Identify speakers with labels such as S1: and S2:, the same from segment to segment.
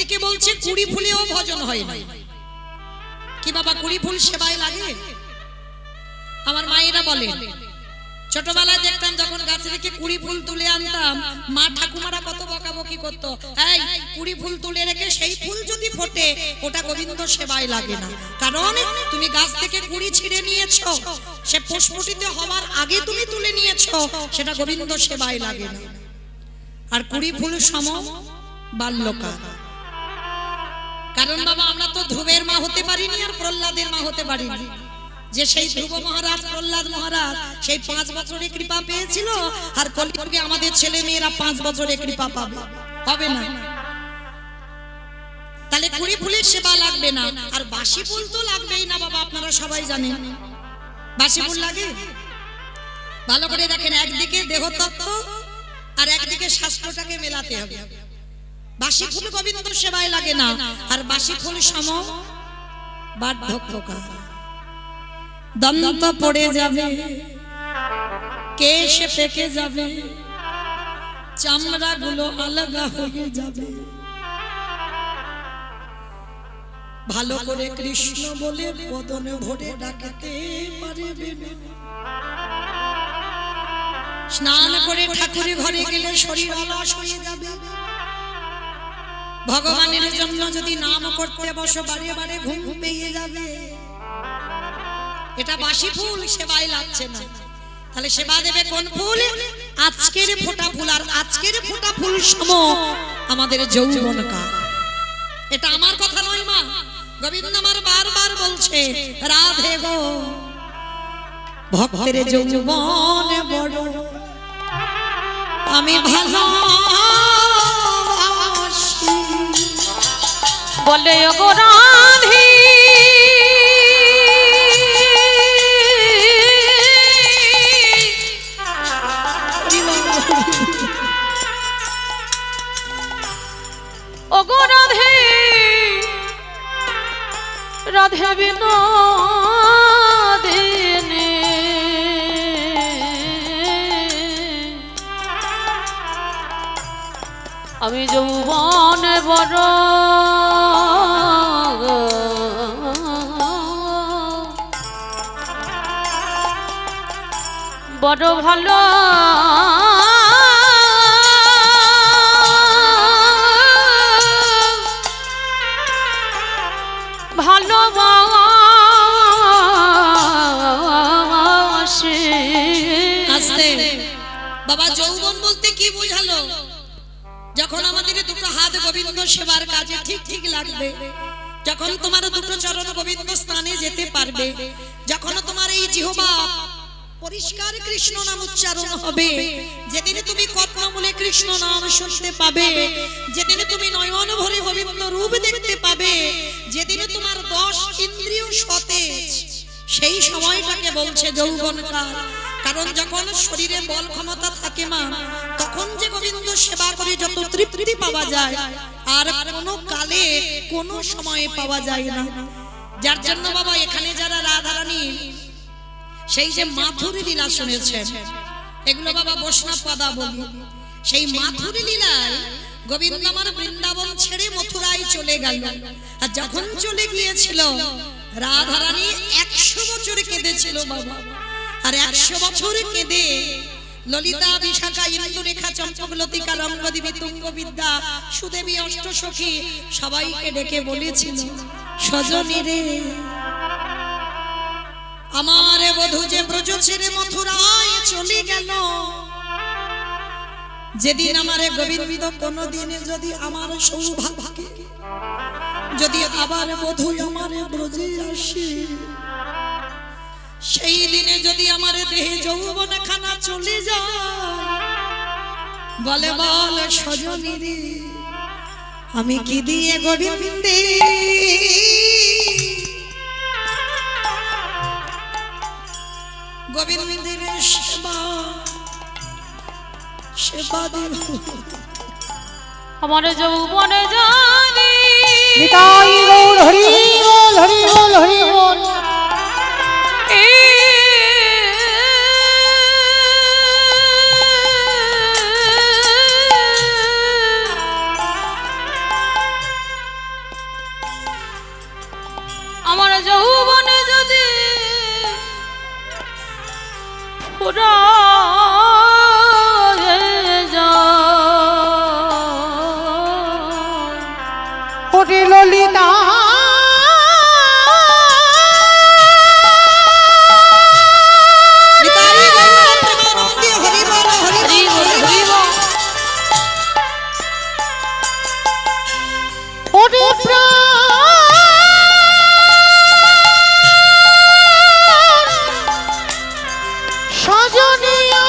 S1: একদিকে বলছে কুড়ি ফুলেও ভজন হয় না। কি বাবা কুড়ি ফুল সেবায় লাগে? আমার মায়েরা বলে ছোটবেলায় দেখতাম যখন গাছ থেকে কুড়ি ফুল তুলে আনতাম, মা ঠাকুমারা কত বকাবকি করতো, এই কুড়ি ফুল তুলে রেখে সেই ফুল যদি ফোটে ওটা গোবিন্দ সেবায় লাগে না, কারণ তুমি গাছ থেকে কুড়ি ছিঁড়ে নিয়েছো, সে পুষ্পটিতে হওয়ার আগে তুমি তুলে নিয়েছো, সেটা গোবিন্দ সেবায় লাগে না। আর কুড়ি ফুল সম বাল্যকাল। কারণ বাবা আমরা তো ধ্রুবের মা হতে পারিনি আর প্রহ্লাদের মা হতে পারিনি, যে সেই ধ্রুব মহারাজ প্রহ্লাদ মহারাজ সেই 5 বছরে কৃপা পেয়েছিল, আর কলিযুগে আমাদের ছেলে মেয়েরা 5 বছরে কৃপা পাবে, হবে না। তাহলে কুড়ি ফুলের সেবা লাগবে না, আর বাসি ফুল তো লাগবেই না বাবা, আপনারা সবাই জানেন বাসি ফুল লাগে। ভালো করে দেখেন, একদিকে দেহতত্ত্ব আর একদিকে শাস্ত্রটাকে মেলাতে হবে। বাসি ফুল গোবিন্দ সেবায় লাগে না, আর বাসি ফুল সম বার্ধক্যকাল। দন্ত পড়ে যাবে, কেশ পেকে যাবে, চামড়া গুলো আলগা হয়ে যাবে, ভালো করে কৃষ্ণ বলে বদনে ভরে ডাকতে পারবে না। স্নান করে ঠাকুরের ঘরে গেলে শরীর অলস হয়ে যাবে। ভগবানের জন্য যদি নাম করতে বসো বারে বারে ঘুম পেয়ে যাবে। এটা বাসি ফুল সেবায় লাগছে না, তাহলে সেবা দেবে কোন ফুল? আজকের ফোঁটা ফুল। আর আজকের ফোঁটা ফুল সম আমাদের যৌবনকাল। এটা আমার কথা নয় মা, গোবিন্দ আমার বারবার বলছে, রাধে গো ভক্তের যৌবন বড় আমি ভালোবাসি,
S2: বলে গো রাধে ওগো রাধে রাধে বিনোদিনী আমি যৌবন বড় বড় ভালো ভালোবাসি।
S1: আস্তে বাবা, যৌবন বলতে কি বোঝালো? যখন আমাদের দুটো হাত গোবিন্দ সেবার কাজে ঠিক ঠিক লাগবে, যখন তোমার দুটো চরণ গোবিন্দ স্থানে যেতে পারবে, যখন তোমার এই জিহ্বা পরিষ্কার কৃষ্ণ নাম উচ্চারণ হবে, যেদিন তুমি কর্ণমূলে কৃষ্ণ নাম শুনতে পাবে, যেদিন তুমি নয়ন ভরে গোবিন্দ রূপ দেখতে পাবে, যেদিন তোমার 10 ইন্দ্রিয় সতেজ, সেই সময়টাকে বলছে যৌবনকাল। কারণ যখন শরীরে বল ক্ষমতা থাকে মা, তখন যে গোবিন্দ সেবা করে যত তৃপ্তি পাওয়া যায় আর কোনো কালে কোনো সময়ে পাওয়া যায় না। যার জন্য বাবা এখানে যারা রাধারানী সেই যে মাথুরী লীলা শুনেছেন, এগুলো বাবা বৈষ্ণব পদা বলি, সেই মাথুরী লীলায় গোবিন্দ আমার বৃন্দাবন ছেড়ে মথুরায় চলে গেল। আর যখন চলে গিয়েছিল রাধারানী 100 বছর কেঁদেছিল বাবা। আর 100 বছর কেঁদে ললিতা, বিশাখা, ইন্দুরেখা, চম্পকলতিকা, রঙ্গদেবী, তুঙ্গবিদ্যা, সুদেবী, অষ্টসখী সবাইকে ডেকে বলেছিল, সজনী রে আমার বধূ যে ব্রজ ছেড়ে মথুরায় চলে গেল, যেদিন আমার গোবিন্দ কোনদিন যদি আমার সৌভাগ্যে যদি আবার বধূ আমার ব্রজে আসে, সেই দিনে যদি আমার দেহে যৌবন খানা চলে যায়, বলে বল সজনী রে আমি কি দিয়ে গোবিন্দে গোবিন্দের সেবা সেবা দেব
S2: আমার যৌবনে জানি
S3: নিতাই গৌর হরি বল হরি বল হরি বল।
S2: ফুরায় যায়।
S3: ওরে ললিতা ওরে সজনিয়া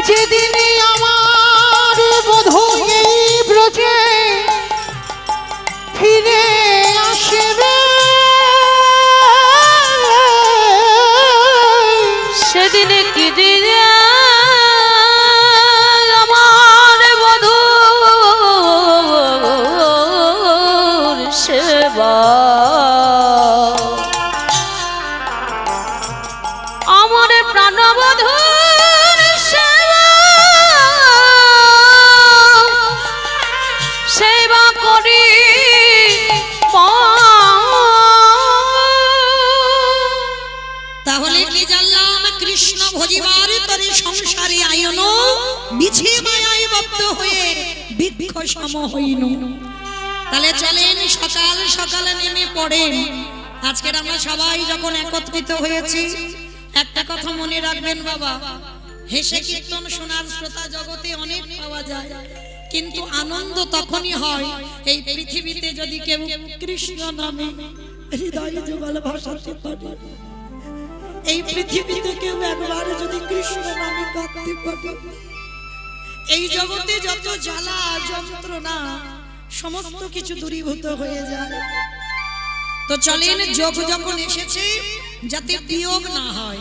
S3: যেদিনে আমার বধূ এই ব্রজে ফিরে আসবে
S2: সেদিনে কি দিনে আমার বধূর সেবা আমার প্রাণবধূর সেবা সেবা করি
S1: তাহলে কি জানলাম কৃষ্ণ ভজিবার তরে সংসারে আয়ন মিছে মায়ায় বদ্ধ হয়ে বৃক্ষ সম হইন। তাহলে চলেন সকাল সকাল নেমে পড়েন। আজকের আমরা সবাই যখন একত্রিত হয়েছি একটা কথা মনে রাখবেন বাবা, হেসে কীর্তন শোনার শ্রোতা জগতে অনেক পাওয়া যায়, কিন্তু আনন্দ তখনই হয় এই পৃথিবীতে যদি কেউ কৃষ্ণ নামে হৃদয় যুগল ভাসাতে পারে। এই পৃথিবীতে কেউ একবার যদি কৃষ্ণ নামে কাঁদতে পারে, এই জগতে যত জ্বালা যন্ত্রণা সমস্ত কিছু দূরীভূত হয়ে যায়। তো চলেন যোগ যখন এসেছে যাতে বিয়োগ না হয়,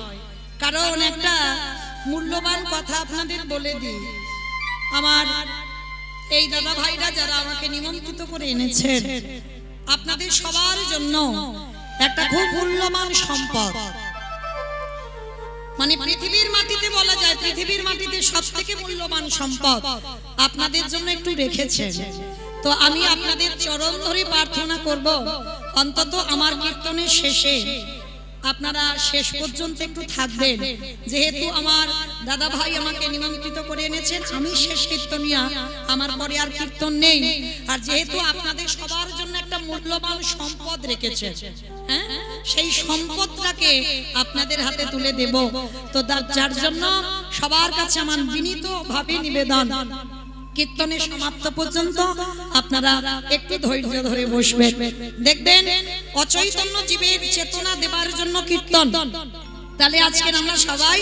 S1: কারণ একটা মূল্যবান কথা আপনাদের বলে দিই। আমার এই দাদা ভাইরা যারা আমাকে নিমন্ত্রিত করে এনেছেন, আপনাদের সবার জন্য একটা খুব মূল্যবান সম্পদ, মানে পৃথিবীর মাটিতে বলা যায় পৃথিবীর মাটিতে সবথেকে মূল্যবান সম্পদ আপনাদের জন্য একটু রেখেছেন। তো আমি আপনাদের চরণ ধরে প্রার্থনা করব, অন্তত আমার কীর্তনের শেষে আপনারা শেষ পর্যন্ত একটু থাকবেন। যেহেতু আমার দাদা ভাই আমাকে নিমন্ত্রিত করে এনেছেন, আমি শেষ কীর্তনিয়া, আমার পরে আর কীর্তন নেই। আর যেহেতু আপনাদের সবার জন্য একটা মূল্যবান সম্পদ রেখেছেন, হ্যাঁ, সেই সম্পদটাকে আপনাদের হাতে তুলে দেব। তো যার জন্য সবার কাছে আমার বিনীতভাবে নিবেদন, কীর্তনের সমাপ্ত পর্যন্ত আপনারা একটু ধৈর্য ধরে বসবেন। দেখবেন অচৈতন্য জীবের চেতনা দেবার জন্য কীর্তন। তাহলে আজকে আমরা সবাই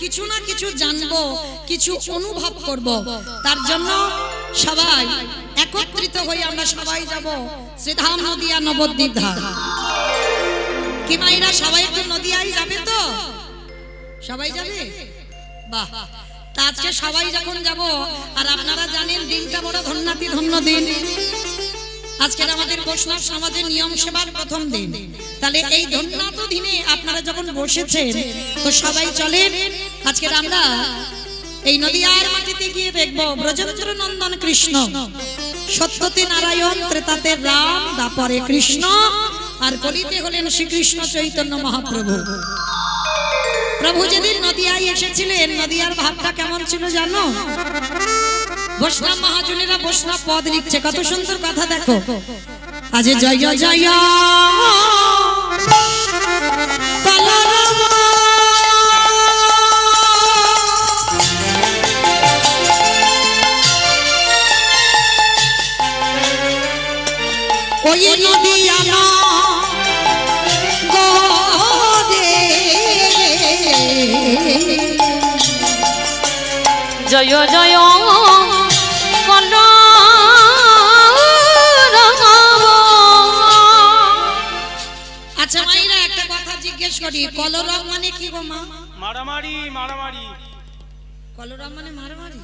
S1: কিছু না কিছু জানবো, কিছু অনুভব করব। তার জন্য সবাই একত্রিত হয়ে আমরা সবাই যাব শ্রীধাম নদিয়া নবদ্বীপ ধাম। কি মাইরা সবাই একটু নদিয়ায় যাবে? তো সবাই যাবে? বাহ। তা আজকে সবাই যখন যাব, আর আপনারা জানেন দিনটা বড় ধন্যাতি ধন্য দিন। আজকের আমাদের বৈষ্ণব সমাজের নিয়ম সেবার প্রথম দিন। তাহলে এই ধন্যাত দিনে আপনারা যখন বসেছেন, তো সবাই চলেন আজকের আমরা এই নদিয়ার মাটিতে গিয়ে দেখব ব্রজেন্দ্র নন্দন কৃষ্ণ, সত্যতে নারায়ণ, ত্রেতাতে রাম, দাপরে কৃষ্ণ, আর কলিতে হলেন শ্রীকৃষ্ণ চৈতন্য মহাপ্রভু। প্রভু যেদিন নদিয়ায় এসেছিলেন, নদিয়ার ভাবটা কেমন ছিল জানো? বৈষ্ণব মহাজনেরা বৈষ্ণব পদ লিখছে, কত সুন্দর কথা দেখো। আজ জয় জয় ওই নদিয়া
S2: জয় জয়
S1: আচ্ছা মাইরা একটা কথা জিজ্ঞেস করি, কলরব মানে কি গো মা?
S4: মারামারি। মারামারি
S1: কলরব মানে মারামারি?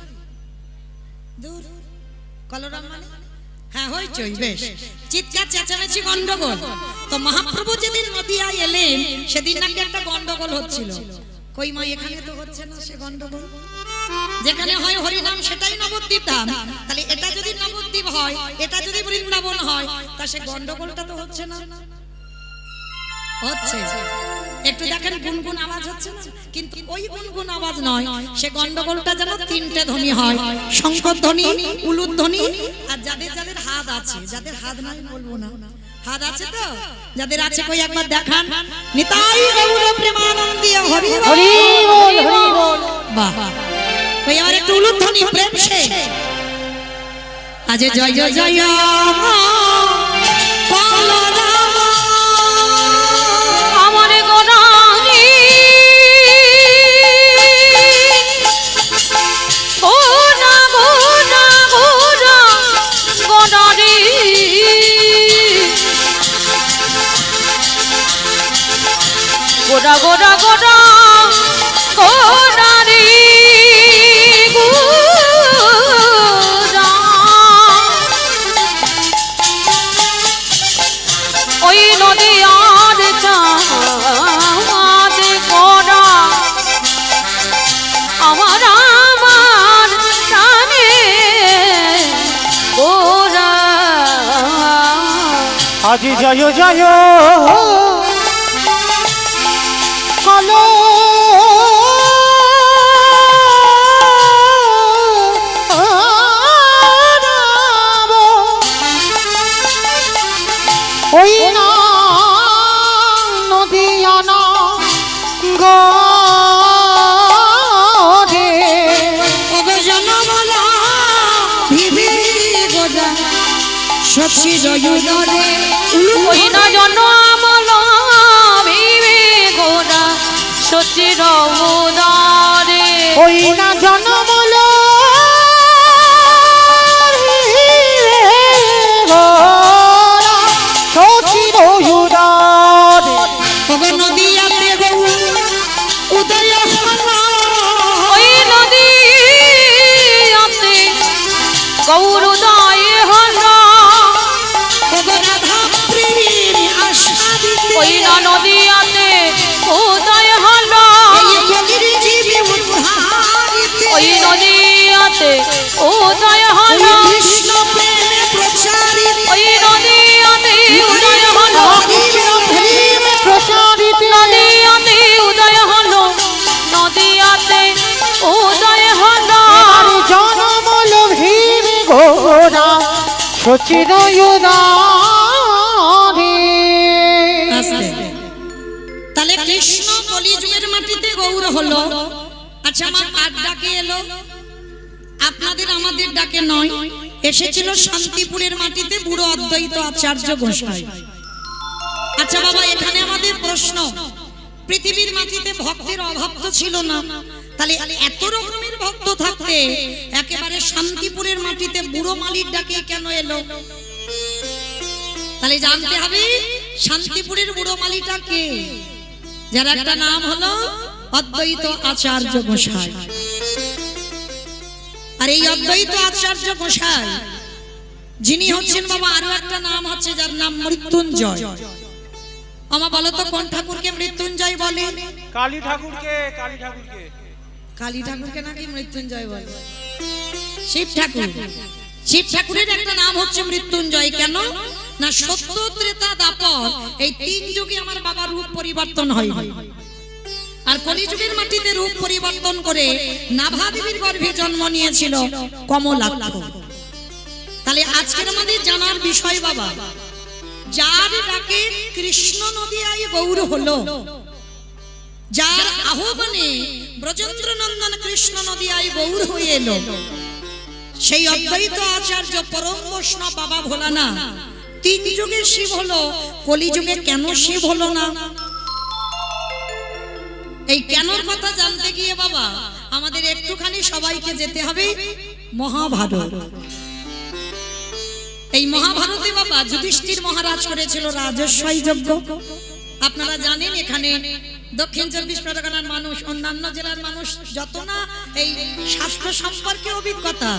S1: দূর। কলরব মানে হ্যাঁ হইচই, বেশ, চিৎকার চেঁচামেচি, গন্ডগোল। তো মহাপ্রভু যেদিন নদিয়ায় এলেন সেদিন নাকি একটা গন্ডগোল হচ্ছিল। কই মা এখানে তো হচ্ছে না সে গন্ডগোল? যেখানে হয় হরিনাম সেটাই নবদ্বীপ ধাম, তাহলে এটা যদি নবদ্বীপ হয়, এটা যদি বৃন্দাবন হয়, তা সে গন্ডগোলটা তো হচ্ছে না? হচ্ছে। একটু দেখেন গুনগুন আওয়াজ হচ্ছে না, কিন্তু ওই গুনগুন আওয়াজ নয়, সে গন্ডগোলটা যেন তিনটে ধ্বনি হয়, শঙ্কর ধ্বনি, উলুদ ধ্বনি, আর যাদের যাদের হাত আছে, যাদের হাত নাই বলবো না, হাত আছে তো, যাদের আছে কই একবার দেখান, নিতাই গৌর প্রেমানন্দে হরি
S3: হরি বল হরি বল।
S1: বাহ, কই আর একটু উলুদ ধ্বনি প্রেম সে আজ জয় জয় জয়
S2: আমার গোনারি গোনা গোনা গোনা গোনারি গোনা গোনা গোনা গোনারি গোনা ওই নদী আর চাঁদ গোনা আমার আমার প্রাণে গোরা
S3: আজি জয় জয় কালো ওই না নদিয়ানা গরে
S1: সচ্ছি জয়ুদরে
S2: ওই না জন আমল ভিবে গোরা সচির উদারে
S3: ওই না জনমল সচির উদারে
S1: নদিয়াতে গৌ উদয়
S2: ওই নদী আছে গৌরদায় হরা
S1: রাধা প্রেম আশা দিতে
S2: ওই না নদী আছে উদয় হরা
S1: জীবে উদ্ধারিতে
S2: ওই নদী আছে উদয় হরা
S1: কৃষ্ণ প্রেমে প্রচারিত
S2: ওই নদী আছে উদয় হলো
S3: প্রেমে প্রসারিত
S2: নদী আছে উদয় হলো নদী আছে উদয় হলো
S3: জনমল ভীমে ঘোরা সচির উদারে
S1: তাহলে কৃষ্ণ কলিযুগের মাটিতে গৌর হলো। আচ্ছা আমার কার ডাকে এলো? আপনাদের আমাদের ডাকে নয়, এসেছিল শান্তিপুরের মাটিতে বুড়ো অদ্বৈত আচার্য গোসাই। আচ্ছা বাবা, এখানে আমাদের প্রশ্ন, পৃথিবীর মাটিতে ভক্তের অভাব তো ছিল না, তাহলে এত রকমের ভক্ত থাকতে একেবারে শান্তিপুরের মাটিতে বুড়ো মালির ডাকে কেন এলো? তাহলে জানতে হবে শান্তিপুরের বুড়ো মালিটা কে, যার একটা নাম হলো অদ্বৈত আচার্য গোসাই। আর এই অদ্বৈত আচার্য গোসাই যিনি হচ্ছেন বাবা, আরো একটা নাম হচ্ছে যার নাম মৃত্যুঞ্জয়। আমা বলো তো কোন ঠাকুরকে মৃত্যুঞ্জয় বলে?
S4: কালী ঠাকুরকে, কালী ঠাকুরকে।
S1: কালী ঠাকুরকে নাকি মৃত্যুঞ্জয় বলে? শিব ঠাকুর, শিব ঠাকুরের একটা নাম হচ্ছে মৃত্যুঞ্জয়। কেন না, সত্য ত্রেতা দাপর এই তিন যুগে আমার বাবা রূপ পরিবর্তন হয়, আর কলিযুগের মাটিতে রূপ পরিবর্তন করে নাভা দেবীর গর্ভে জন্ম নিয়েছিল কমলাক্ষ। তাহলে আজকের আমাদের জানার বিষয় বাবা, যার ডাকে কৃষ্ণ নদী আই গৌর হলো, যার আহ্বানে ব্রজেন্দ্র নন্দন কৃষ্ণ নদী আই গৌর হয়ে এলো, সেই অদ্বৈত আচার্য পরম বৈষ্ণব বাবা ভোলানাথ তিন যুগে শিব হলো, কলিযুগে কেন শিব হলো না? এই কেনর কথা জানতে গিয়ে বাবা আমাদের একটুখানি সবাইকে যেতে হবে মহাভারত। এই মহাভারতে বাবা যুধিষ্ঠির মহারাজ করেছিল রাজস্বই যজ্ঞ। আপনারা জানেন এখানে দক্ষিণ 24 পরগনার মানুষ, অন্যান্য জেলার মানুষ যত না এই শাস্ত্র সম্পর্কে অভিজ্ঞতা,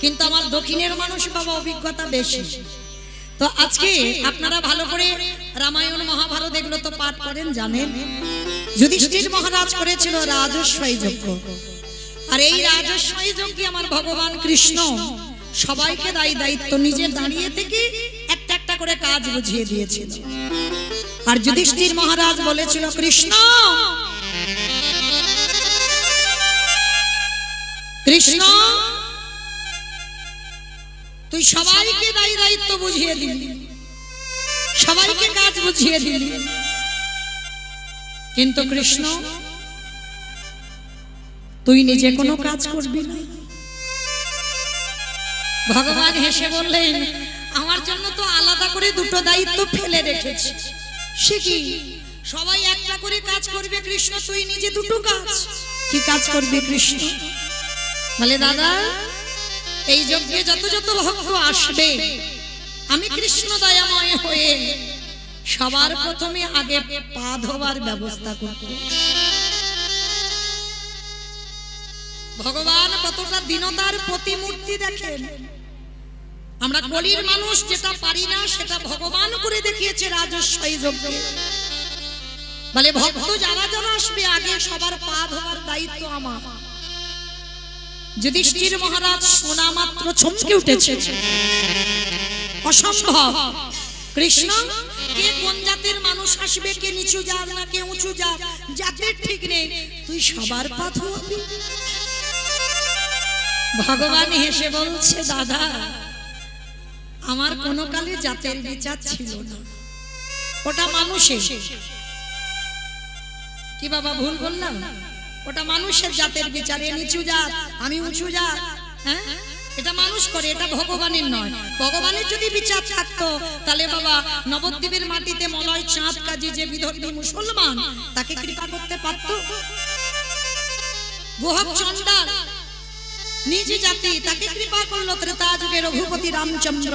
S1: কিন্তু আমার দক্ষিণের মানুষ বাবা অভিজ্ঞতা বেশি। তো আজকে আপনারা ভালো করে রামায়ণ মহাভারত এগুলো তো পাঠ করেন, জানেন যুধিষ্ঠির মহারাজ করেছিল রাজস্বই যজ্ঞ। আর এই রাজস্বই যজ্ঞে আমার ভগবান কৃষ্ণ সবাইকে দায়িত্ব নিজে দাঁড়িয়ে থেকে একটা একটা করে কাজ বুঝিয়ে দিয়েছিল। আর যুধিষ্ঠির মহারাজ বলেছিল, কৃষ্ণ কৃষ্ণ তুই সবাইকে দায়িত্ব বুঝিয়ে দিলি, সবাইকে কাজ বুঝিয়ে দিলি, কিন্তু কৃষ্ণ তুই নিজে কোনো কাজ করবি না। ভগবান হেসে বললেন, আমার জন্য তো আলাদা করে দুটো দায়িত্ব ফেলে রেখেছি। সে কি? সবাই একটা করে কাজ করবে, কৃষ্ণ তুই নিজে দুটো কাজ। কি কাজ করবে কৃষ্ণ? বলে, দাদা এই যজ্ঞে যত যত ভক্ত আসবে আমি কৃষ্ণ দয়াময় হয়ে সবার প্রথমে আগে পা ধোবার ব্যবস্থা করব। ভগবান কতটা দীনতার প্রতিমূর্তি দেখেন। আমরা কলির মানুষ যেটা পারি না সেটা ভগবান করে দেখিয়েছে রাজস্বই যজ্ঞে। বলে, ভক্ত যারা যারা আসবে আগে সবার পা ধোবার দায়িত্ব আমার। যুধিষ্ঠির মহারাজ শোনা মাত্র চমকে উঠেছে, অসম্ভব। কৃষ্ণ কে কোন জাতের মানুষ আসবে, কে নিচু জাত না কে উঁচু জাত, জাতের ঠিক নেই, তুই সবার পা ধোয়াবি? ভগবান হেসে বলছে, দাদা আমার কোনো কালে জাতের বিচার ছিল না, ওটা মানুষের। কি বাবা ভুল বললাম? ওটা মানুষের জাতের বিচারে, নিচু জাত আমি উঁচু জাত, হ্যাঁ এটা মানুষ করে, এটা ভগবানের নয়। ভগবানের যদি বিচার থাকতো তাহলে বাবা নবদ্বীপের মাটিতে মলয় চাঁদ কাজী যে বিধর্মী মুসলমান তাকে কৃপা করতে পারত? গোহক চণ্ডাল নিজ জাতি তাকে কৃপা করলো ত্রেতা যুগে রঘুপতি রামচন্দ্র।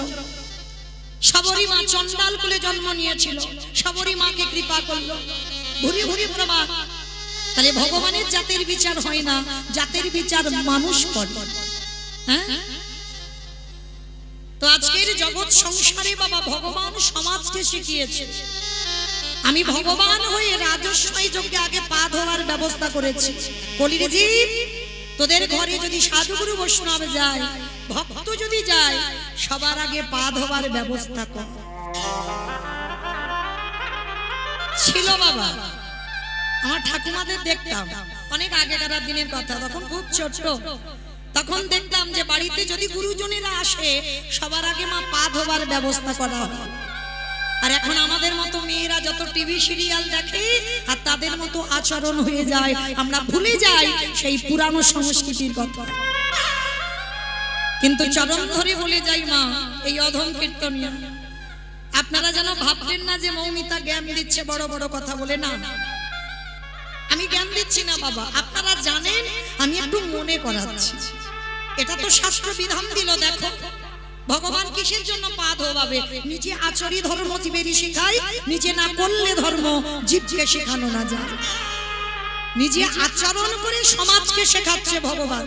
S1: শবরী মা চণ্ডাল কুলে জন্ম নিয়েছিল, শবরী মাকে কৃপা করলো, ভুরি ভুরি প্রমাণ। তাহলে ভগবানের জাতের বিচার হয় না, জাতের বিচার মানুষ করে। হ্যাঁ, তো আজকের জগৎ সংসারে বাবা ভগবান সমাজকে শিখিয়েছে। আমি ভগবান হয়ে রাজস্বই যজ্ঞে আগে পা ধোয়ার ব্যবস্থা করেছি। কলির জীব তোদের ঘরে যদি সাধুগুরু বৈষ্ণব যায়, ভক্ত যদি যায়, সবার আগে পা ধোয়ার ব্যবস্থা কর। ছিল বাবা, আমার ঠাকুমাদের দেখতাম অনেক আগেকার দিনের কথা, তখন খুব ছোট, তখন দেখতাম যে বাড়িতে যদি গুরুজনেরা আসে সবার আগে মা পা ধোবার ব্যবস্থা করা হয়। আর এখন আমাদের মতো মেয়েরা যত টিভি সিরিয়াল দেখে আর তাদের মতো আচরণ হয়ে যায়, আমরা ভুলে যাই সেই পুরানো সংস্কৃতির কথা। কিন্তু চরণ ধরে বলে যাই মা, এই অধম কীর্তনিয়া আপনারা যেন ভাববেন না যে মৌমিতা জ্ঞান দিচ্ছে বড় বড় কথা বলে। না, আমি জ্ঞান দিচ্ছি না বাবা, আপনারা জানেন, আমি একটু মনে করাচ্ছি। এটা তো শাস্ত্র বিধান দিল। দেখো ভগবান কিসের জন্য পা ধোয়াবে? নিজে আচরি ধর্ম জীবেরই শেখায়, নিজে না করলে ধর্ম জীবকে শেখানো না যায়। নিজে আচরণ করে সমাজকে শেখাচ্ছে ভগবান,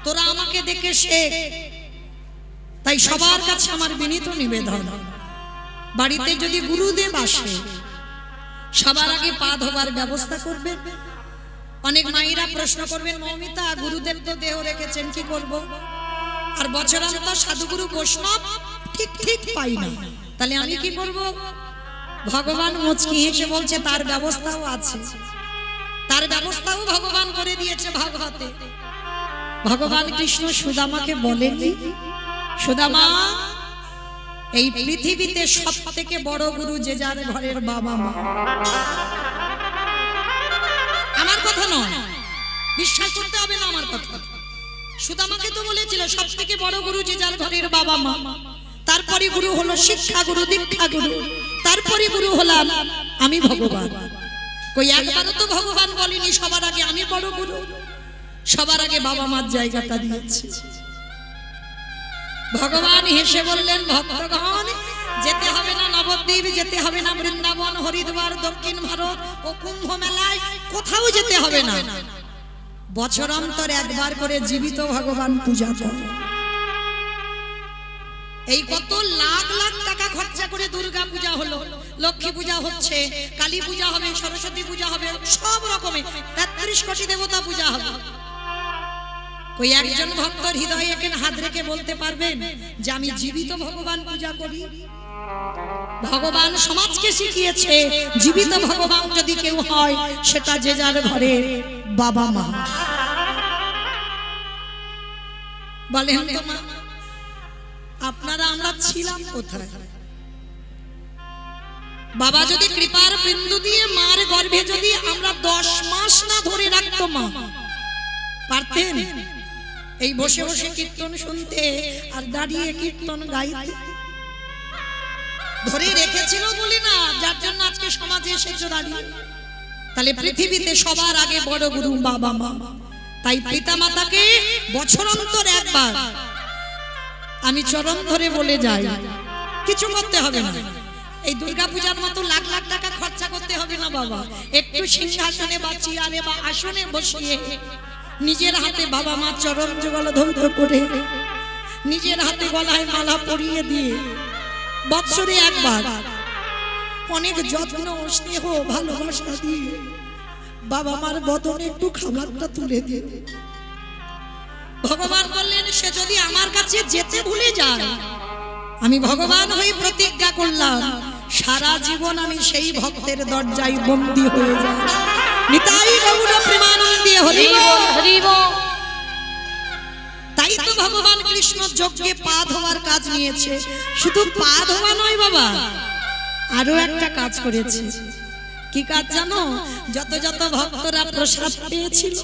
S1: তোরা আমাকে দেখে শেখ। তাই সবার কাছে আমার বিনীত নিবেদন, বাড়িতে যদি গুরুদেব আসে সবার আগে পা ধোবার ব্যবস্থা করবেন। অনেক মায়েরা প্রশ্ন করবেন, মৌমিতা গুরুদেব তো দেহ রেখেছেন, কি করব? আর বছরান্তর সাধুগুরু বৈষ্ণব ঠিক ঠিক পাই না, তাহলে আমি কি করব? ভগবান মুচকি হেসে বলছে তার ব্যবস্থাও আছে, তার ব্যবস্থাও ভগবান করে দিয়েছে ভাগবতে। ভগবান কৃষ্ণ সুদামাকে বলেননি, সুদামা এই পৃথিবীতে সব থেকে বড় গুরু যে যার ঘরের বাবা মা। আমার কথা নয়, বিশ্বাস করতে হবে না আমার কথা। সুদামাকে তো বলেছিল সব থেকে বড় গুরু যে যার ঘরের বাবা মা, তারপরে গুরু হলো শিক্ষা গুরু, দীক্ষা গুরু, তারপরে গুরু হলাম আমি ভগবান। কই একবারও তো ভগবান বলেনি সবার আগে আমি বড় গুরু, সবার আগে বাবা মার জায়গাটা দিয়েছি। ভগবান হেসে বললেন, ভক্তগণ যেতে হবে না নবদ্বীপ, যেতে হবে না বৃন্দাবন, হরিদ্বার, দক্ষিণ ভারত ও কুম্ভ মেলায়, কোথাও যেতে হবে না। বছরান্তর একবার করে জীবিত ভগবান পূজা করো। এই কত লাখ লাখ টাকা খরচা করে দুর্গা পূজা হলো, লক্ষ্মী পূজা হচ্ছে, কালী পূজা হবে, সরস্বতী পূজা হবে, সব রকমের 33 কোটি দেবতা পূজা হবে। কই একজন ভক্তর হৃদয়ে এখানে হাত রেখে বলতে পারবেন যে আমি জীবিত ভগবান পূজা করি? ভগবান সমাজকে শিখিয়েছে জীবিত ভগবান যদি কেউ হয় সেটা যে যার ঘরের বাবা মা। বলেন তো মা, আপনারা আমরা ছিলাম কোথায়? বাবা যদি কৃপার বিন্দু দিয়ে মার গর্ভে যদি আমরা 10 মাস না ধরে রাখতো মা, পারতেন এই বসে বসে কীর্তন শুনতে আর দাঁড়িয়ে কীর্তন গাইতে? ধরে রেখেছিল বলি না, যার জন্য আজকে সমাজে এসেছো দাঁড়িয়ে। তাহলে পৃথিবীতে সবার আগে বড় গুরু বাবা মা। তাই পিতা মাতাকে বছর অন্তর একবার আমি চরণ ধরে বলে যাই, কিছু করতে হবে না। এই দুর্গা পূজার মতো লাখ লাখ টাকা খরচা করতে হবে না বাবা। একটু সিংহাসনে বা চেয়ারে বা আসনে বসিয়ে নিজের হাতে বাবা মা চরণ যুগল ধৌত করে নিজের হাতে গলায় মালা পরিয়ে দিয়ে বৎসরে একবার অনেক যত্ন স্নেহ ভালোবাসা দিয়ে বাবা মার বদনে একটু খাবারটা তুলে দিয়ে। ভগবান বললেন সে যদি আমার কাছে যেতে ভুলে যায়, আমি ভগবান হয়ে প্রতিজ্ঞা করলাম সারা জীবন আমি সেই ভক্তের দরজায় বন্দী হয়ে যাব। নিতাই গৌর প্রেমানন্দে হরি বল হরি বল। তাই তো ভগবান কৃষ্ণ যজ্ঞে পা ধোয়ার কাজ নিয়েছে। শুধু পা ধোয়া নয় বাবা, আরো একটা কাজ করেছে। কি কাজ জানো? যত যত ভক্তরা প্রসাদ পেয়েছিল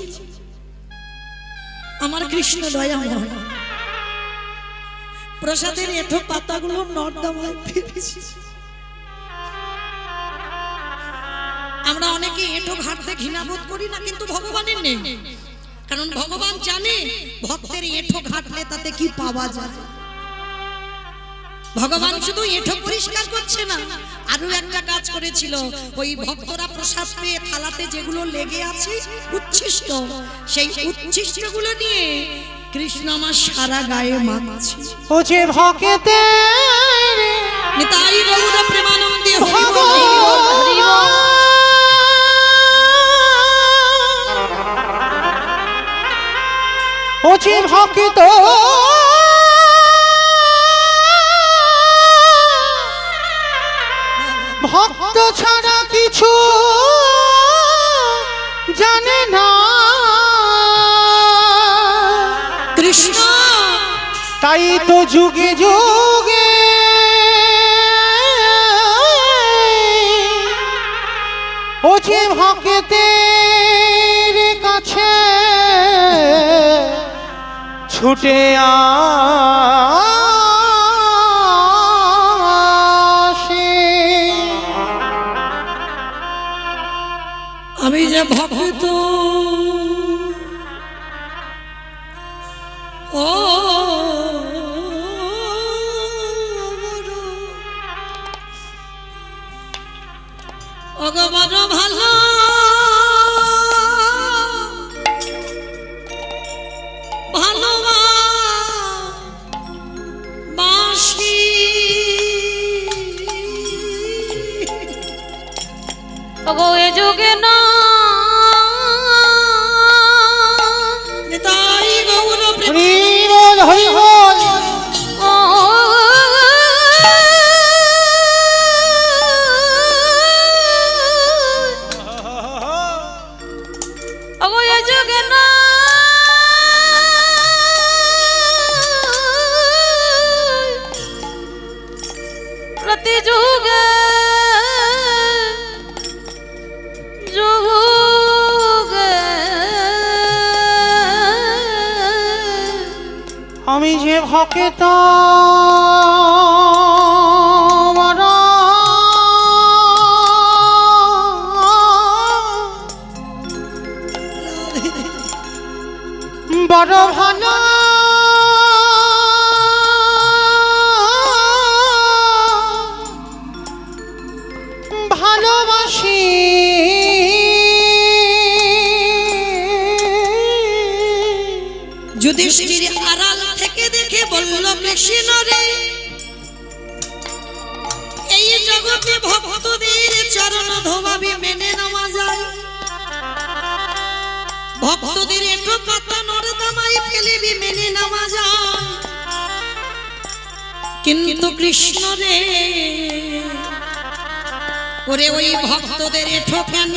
S1: আমার কৃষ্ণ দয়াময় প্রসাদের এঁঠো পাতাগুলো নর্দমায় ফেলেছে। আমরা অনেকে এঁঠো ঘাটতে ঘৃণাবোধ করি না, কিন্তু ভগবানের নেই। কারণ ভগবান জানে ভক্তের এঁঠো ঘাটলে তাতে কি পাওয়া যায়। ভগবান শুধু এঁঠো পরিষ্কার করছে না, আরো একটা কাজ করেছিল। ওই ভক্তরা প্রসাদ পেয়ে থালাতে যেগুলো লেগে আছে উচ্ছিষ্ট, সেই উচ্ছিষ্টগুলো নিয়ে কৃষ্ণ আমার সারা গায়ে মাখছে।
S3: ও যে ভক্তে
S1: নিতাই গৌর প্রেমানন্দে হরি বল হরি বল।
S3: ও যে ভক্ত ভক্ত ছাড়া কিছু জানে না
S1: কৃষ্ণ,
S3: তাই তো যুগে যুগে ও যে ভক্তের কাছে ছুটে আসে।
S1: আমি যে ভক্ত ও অগবর ভালো ভালোবাসি
S2: ওগো এ যুগে না
S1: নিতাই গৌর প্রেম
S3: হরি বল হরি বল।
S2: ও ওগো এ যুগে না প্রতি যুগে যুগে
S3: আমি যে ভক্ত বড় ভালো ভালোবাসি
S1: যুধিষ্ঠির আড়াল থেকে দেখে বলল কৃষ্ণ রে, এই জগতে ভক্তদের চরণ ধোবাবি মেনে নেওয়া যায়। ভক্ত ভক্তদের একটু কথা নর্দমায় ফেলিবি মেনে নেওয়া যায়, কিন্তু কৃষ্ণ রে ওরে ওই ভক্তদের এঠো কেন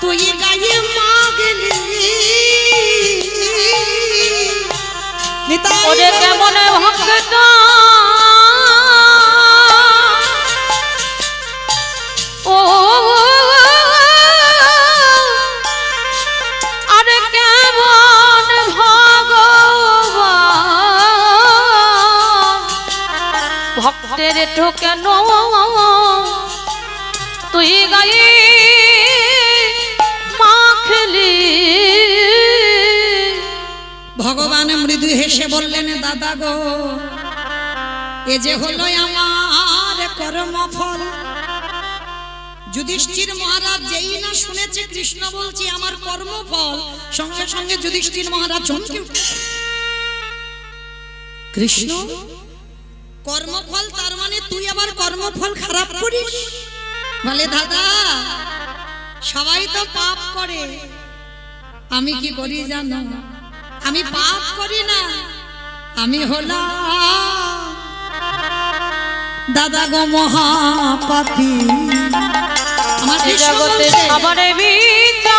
S1: তুই গায়ে মাগলি
S2: ওরে কেমন ভক্ত ও আরে কেমন ভগবান ভক্তের ঠোকেন তুই গায়ে মাখলি।
S1: ভগবান মৃদু হেসে বললেন দাদা গো এ যে হলো আমার কর্মফল। যুধিষ্ঠির মহারাজ যেই না শুনেছে কৃষ্ণ বলছি আমার কর্মফল, সঙ্গে সঙ্গে যুধিষ্ঠির মহারাজ চমকে উঠলেন। কৃষ্ণ কর্মফল তার মানে তুই আবার কর্মফল খারাপ করিস? বলে দাদা সবাই তো পাপ করে, আমি কি করি জানো? আমি পাপ করি না, আমি হলাম দাদা গো মহাপাপী। আমার
S2: জগতে সবার বিচার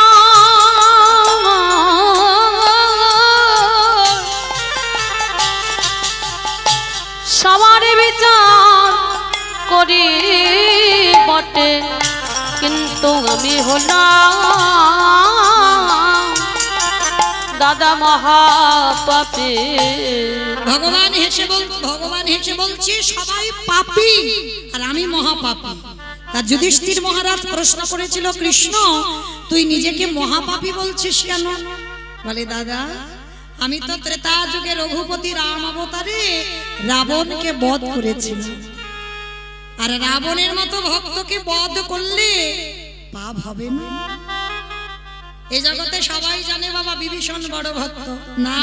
S2: সবার বিচার করি বটে, কিন্তু আমি হলাম দাদা মহাপাপী।
S1: ভগবান হেসে বলছে সবাই পাপী আর আমি মহাপাপী। তা যুধিষ্ঠির মহারাজ প্রশ্ন করেছিল কৃষ্ণ তুই নিজেকে মহাপাপী বলছিস কেন? বলে দাদা আমি তো ত্রেতা যুগে রঘুপতি রাম অবতারে রাবণকে বধ করেছিল, আর রাবণের মতো ভক্তকে বধ করলে পাপ হবে না? এই জগতে সবাই জানে বাবা বিভীষণ বড় ভক্ত না,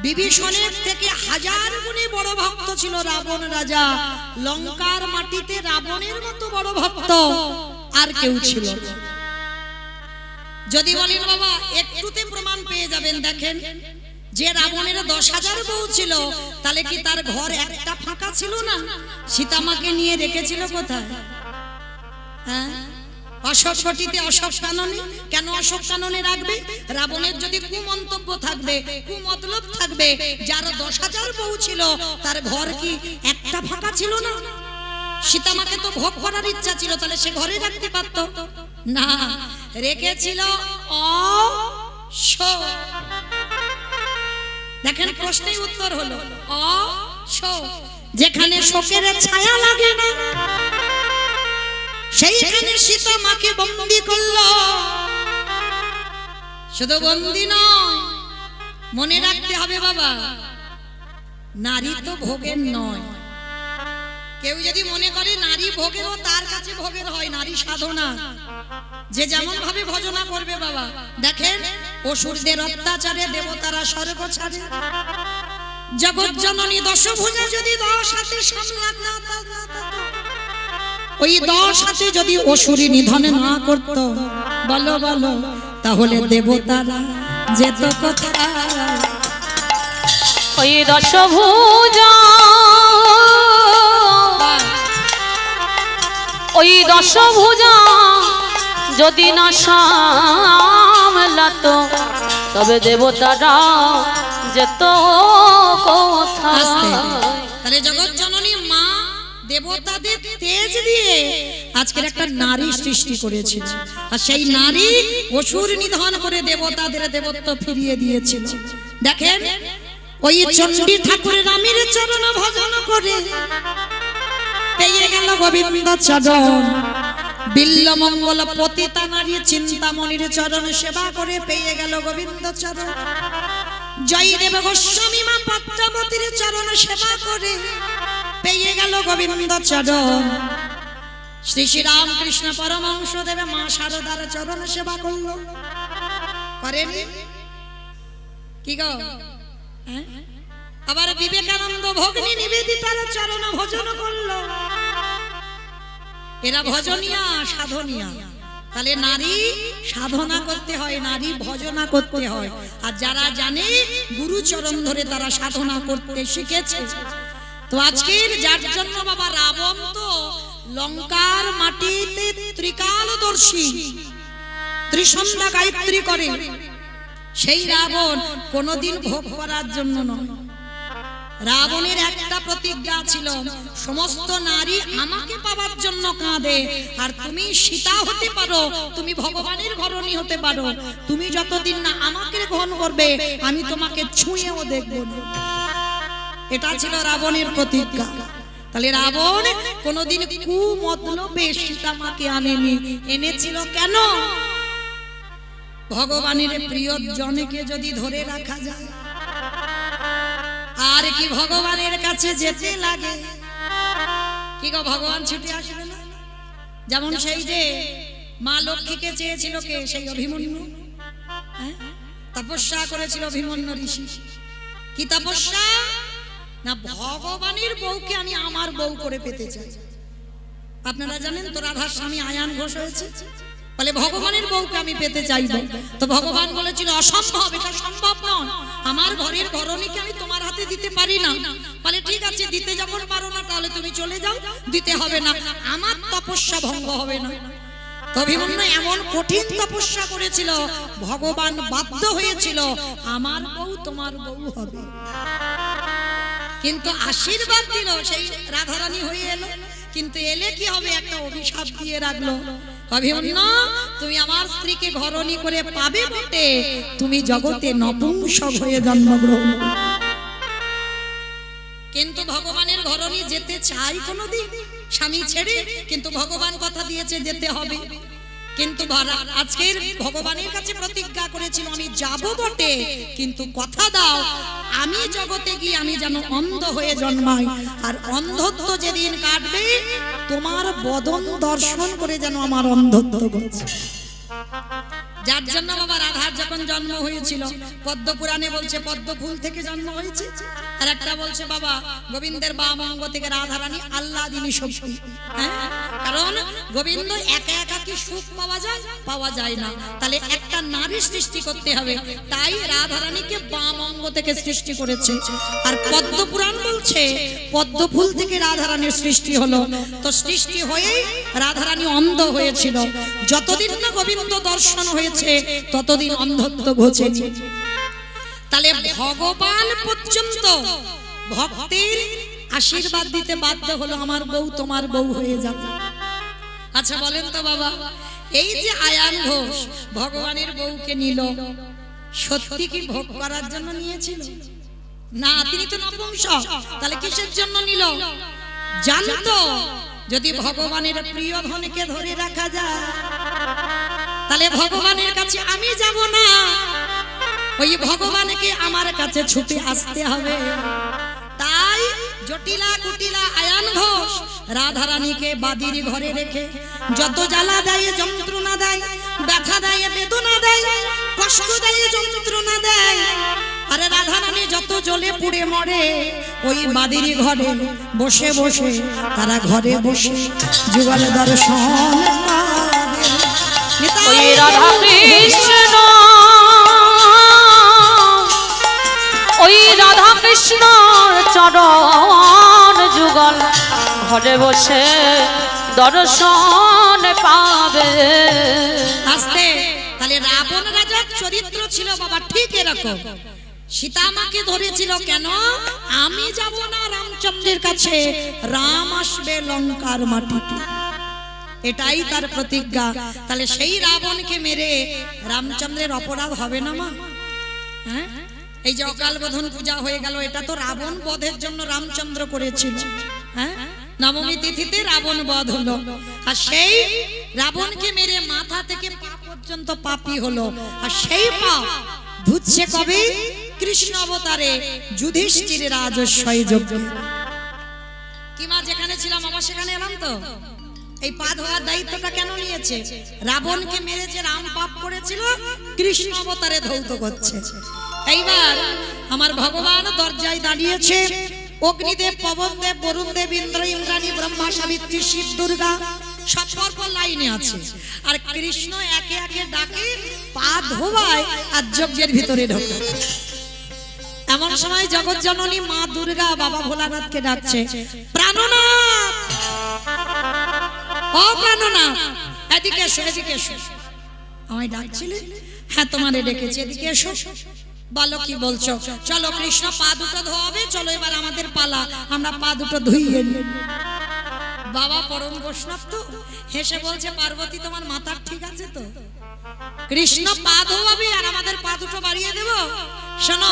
S1: বিভীষণের থেকে হাজার গুণে বড় ভক্ত ছিল রাবণ রাজা। লঙ্কার মাটিতে রাবণের মতো বড় ভক্ত আর কেউ ছিল না। যদি বলেন বাবা একটুতে প্রমাণ পেয়ে যাবেন, দেখেন যে রাবণের 10,000 বউ ছিল তাহলে কি তার ঘর একটা ফাঁকা ছিল না? সীতামাকে নিয়ে রেখেছিল কোথায়? হ্যাঁ অশোক বটিতে অশোক কাননে। কেন অশোক কাননে রাখবে? রাবণের যদি কুমন্তব্য থাকবে, কুমতলব থাকবে, যার 10,000 বউ ছিল তার ঘর কি একটা ফাঁকা ছিল না? সীতামাকে তো ভোগ করার ইচ্ছা ছিল, তাহলে সে ঘরে রাখতে পারত না, রেখেছিল অশোক। দেখেন প্রশ্নের উত্তর হলো অশোক। যেখানে শোকের ছায়া লাগে না সেইখানে সীতা মাকে বন্দী করলো। শুধু বন্দী নয়, মনে রাখতে হবে বাবা নারী তো ভোগের নয়। কেউ যদি মনে করে নারী ভোগের, ও তার কাছে ভোগের হয়, নারী সাধনা। যে যেমন ভাবে ভজনা করবে বাবা। দেখেন অসুরদের অত্যাচারে দেবতারা স্বর্গ ছাড়ে। জগৎ জননী দশভুজা যদি 10 হাতে সামলাত না, ওই 10 হাতে যদি অসুরী নিধন না করত, বলো বলো তাহলে দেবতারা যেত কোথায়?
S2: ওই দশভুজা ওই দশভুজা যদি না সামলাতো তবে দেবতারা যেত কোথায়?
S1: তাহলে জগৎ জননী মা দেবতাদের তেজ দিয়ে আজকের একটা নারী সৃষ্টি করেছিল, আর সেই নারী অসুর নিধন করে দেবতাদের দেবত্ব ফিরিয়ে দিয়েছিল। দেখেন ওই চণ্ডী ঠাকুর রামের চরণ ভজন করে পেয়ে গেল গোবিন্দ চরণ। বিল্ল মঙ্গল পতিতা নারী চিন্তামণির চরণ সেবা করে পেয়ে গেল গোবিন্দ চরণ। জয়দেব গোস্বামী মা পদ্মাবতীর চরণ সেবা করে পেয়ে গেল গোবিন্দ চরণ। শ্রী শ্রী রামকৃষ্ণ পরমহংস দেবে মা শারদার চরণ সেবা করলো, করেনি কি গো? আবার বিবেকানন্দ ভগ্নী নিবেদিতার চরণ ভজন করলো। এরা ভজনিয়া সাধনিয়া, তাহলে নারী সাধনা করতে হয়, নারী ভজনা করতে হয়। আর যারা জানে গুরুচরণ ধরে তারা সাধনা করতে শিখেছে। তো আজকের যার জন্য বাবা রাবণ তো লঙ্কার মাটিতে ত্রিকালদর্শী, ত্রিসন্ধ্যা গায়ত্রী করে, সেই রাবণ কোনদিন ভোগ করার জন্য নয়। রাবণের একটা প্রতিজ্ঞা ছিল, সমস্ত নারী আমাকে পাওয়ার জন্য কাঁদে, আর তুমি সীতা হতে পারো, তুমি ভগবানের ঘরণী হতে পারো, তুমি যতদিন না আমাকে গ্রহণ করবে আমি তোমাকে ছুঁয়েও দেখব না। এটা ছিল রাবণের প্রতিজ্ঞা। তাহলে রাবণ কোনদিন কুমতলবে সীতা মাকে আনেনি। এনেছিল কেন? ভগবানের প্রিয় জনকে যদি ধরে রাখা যায় আর কি ভগবানের কাছে যেতে লাগে, কি গো ভগবান ছুটে আসবে না? যেমন সেই যে মা লক্ষ্মীকে চেয়েছিল কে? সেই অভিমন্যু। তপস্যা করেছিল অভিমন্যু ঋষি। কি তপস্যা? না ভগবানের বউকে আমি আমার বউ করে পেতে চাই। আপনারা জানেন তো রাধার স্বামী আয়ান ঘোষ হয়েছে, বলে ভগবানের বউকে আমি পেতে চাইব। তো ভগবান বলেছিল অসম্ভব, এটা সম্ভব নয়, আমার ঘরের ঘরণীকে আমি তোমার হাতে দিতে পারি না। বলে ঠিক আছে, দিতে যখন পারো না তাহলে তুমি চলে যাও, দিতে হবে না, আমার তপস্যা ভঙ্গ হবে না। তো অভিমন্যু এমন কঠিন তপস্যা করেছিল, ভগবান বাধ্য হয়েছিল আমার বউ তোমার বউ হবে। কিন্তু আশীর্বাদ দিল, সেই রাধারানী হয়ে এলো। কিন্তু এলে কি হবে? একটা অভিশাপ দিয়ে রাখলো, অভিমন্যু তুমি আমার স্ত্রীকে ঘরণী করে পাবে বটে, তুমি জগতে নপুংসক হয়ে জন্মগ্রহণ। কিন্তু ভগবানের ঘরণী যেতে চাই কোনদিন স্বামী ছেড়ে, কিন্তু ভগবান কথা দিয়েছে যেতে হবে। কিন্তু আজকের ভগবানের কাছে প্রতিজ্ঞা করেছিল আমি যাব বটে, কিন্তু কথা দাও আমি জগতে গিয়ে আমি যেন অন্ধ হয়ে জন্মাই, আর অন্ধত্ব যেদিন কাটবে তোমার বদন দর্শন করে যেন আমার অন্ধত্ব ঘটে। যার জন্য বাবা রাধার যখন জন্ম হয়েছিল পদ্ম পুরাণে বলছে পদ্ম ফুল থেকে জন্ম হয়েছে, আর একটা বলছে বাবা গোবিন্দের বাম অঙ্গ থেকে রাধারানী আহ্লাদিনী শক্তি। কারণ গোবিন্দ একা একা কি সুখ পাওয়া যায় না, তাহলে একটা নারী সৃষ্টি করতে হবে, তাই রাধারানীকে বাম অঙ্গ থেকে সৃষ্টি করেছে। আর পদ্ম পুরাণ বলছে পদ্ম ফুল থেকে রাধারানীর সৃষ্টি হলো। তো সৃষ্টি হয়েই রাধারানী অন্ধ হয়েছিল, যতদিন না গোবিন্দ দর্শন হয়েছে ততদিন অন্ধত্ব ঘটেছে। তাহলে ভগবান পর্যন্ত ভক্তের আশীর্বাদ দিতে বাধ্য হলো আমার বউ তোমার বউ হয়ে যাবে। আচ্ছা বলেন তো বাবা, এই যে আয়ান ঘোষ ভগবানের বউকে নিল, সত্যি কি ভোগ করার জন্য নিয়েছিল? না, তিনি তো নপুংসক, তাহলে কিসের জন্য নিল? জানতো যদি ভগবানের প্রিয় ধনকে ধরে রাখা যায় তাহলে ভগবানের কাছে আমি যাব না, ওই ভগবানকে আমার কাছে ছুটে আসতে হবে। তাই জটিলা কুটিলা আয়ান ঘোষ রাধারানীকে বাদির ঘরে রেখে যত জ্বালা দেয় যন্ত্রণা দেয়, ব্যথা দেয় বেদনা দেয়, কষ্ট দেয় যন্ত্রণা দেয়, আরে রাধারানী যত জ্বলে পুড়ে মরে ওই বাদির ঘরে বসে বসে তারা ঘরে বসে যুগল দর্শন
S2: ওই রাধা কৃষ্ণ, ওই রাধা কৃষ্ণ চরণ যুগল ঘরে বসে দর্শন পাবে।
S1: আস্তে তাহলে রাবণ রাজার চরিত্র ছিল বাবা ঠিক এরকম। সীতা মাকে ধরেছিল কেন? আমি যাব না রামচন্দ্রের কাছে, রাম আসবে লঙ্কার মাটিতে, এটাই তার প্রতিজ্ঞা। তাহলে সেই রাবণকে মেরে রামচন্দ্রের অপরাধ হবে না মা? হ্যাঁ, এই যে অকাল বোধন পূজা হয়ে গেল, এটা তো রাবণ বধের জন্য রামচন্দ্র করেছিল। হ্যাঁ, নবমী তিথিতে রাবণ বধ হলো, আর সেই রাবণকে মেরে মাথা থেকে পা পর্যন্ত পাপী হলো। আর সেই পাপ ধুচ্ছে কবে? কৃষ্ণ অবতারে যুধিষ্ঠিরের রাজস্বয় যজ্ঞে। কি মা, যেখানে ছিলাম আবার সেখানে এলাম তো। এই পা ধোয়ার দায়িত্বটা কেন নিয়েছে? রাবণকে মেরে যে রাম পাপ করেছিল কৃষ্ণ অবতারে ধৌত করছে। এইবার আমার ভগবান দরজায় দাঁড়িয়েছে, অগ্নিদেব, পবনদেব, বরুণদেব, ইন্দ্র, ইন্দ্রাণী, ব্রহ্মা, সাবিত্রী, শিব, দুর্গা সব পর লাইনে আছে, আর কৃষ্ণ একে একে ডাকে, পা ধোবায় আর যজ্ঞের ভিতরে ঢোকে। এমন সময় জগৎ জননী মা দুর্গা বাবা ভোলানাথকে ডাকছে, প্রাণনাথ, ও প্রাণনাথ, এদিকে এসো, এদিকে এসো। আমায় ডাকছিলে? হ্যাঁ, তোমারে ডেকেছি, এদিকে এসো। বলো কি বলছো? চলো, কৃষ্ণ পা দুটো ধোয়াবে, চলো এবার আমাদের পালা, আমরা পা দুটো ধুইয়ে নিই। বাবা পরম বৈষ্ণব তো হেসে বলছে, পার্বতী তোমার মাথার ঠিক আছে তো? কৃষ্ণ পা ধোয়াবে আর আমাদের পা দুটো বাড়িয়ে দেব? শোনো,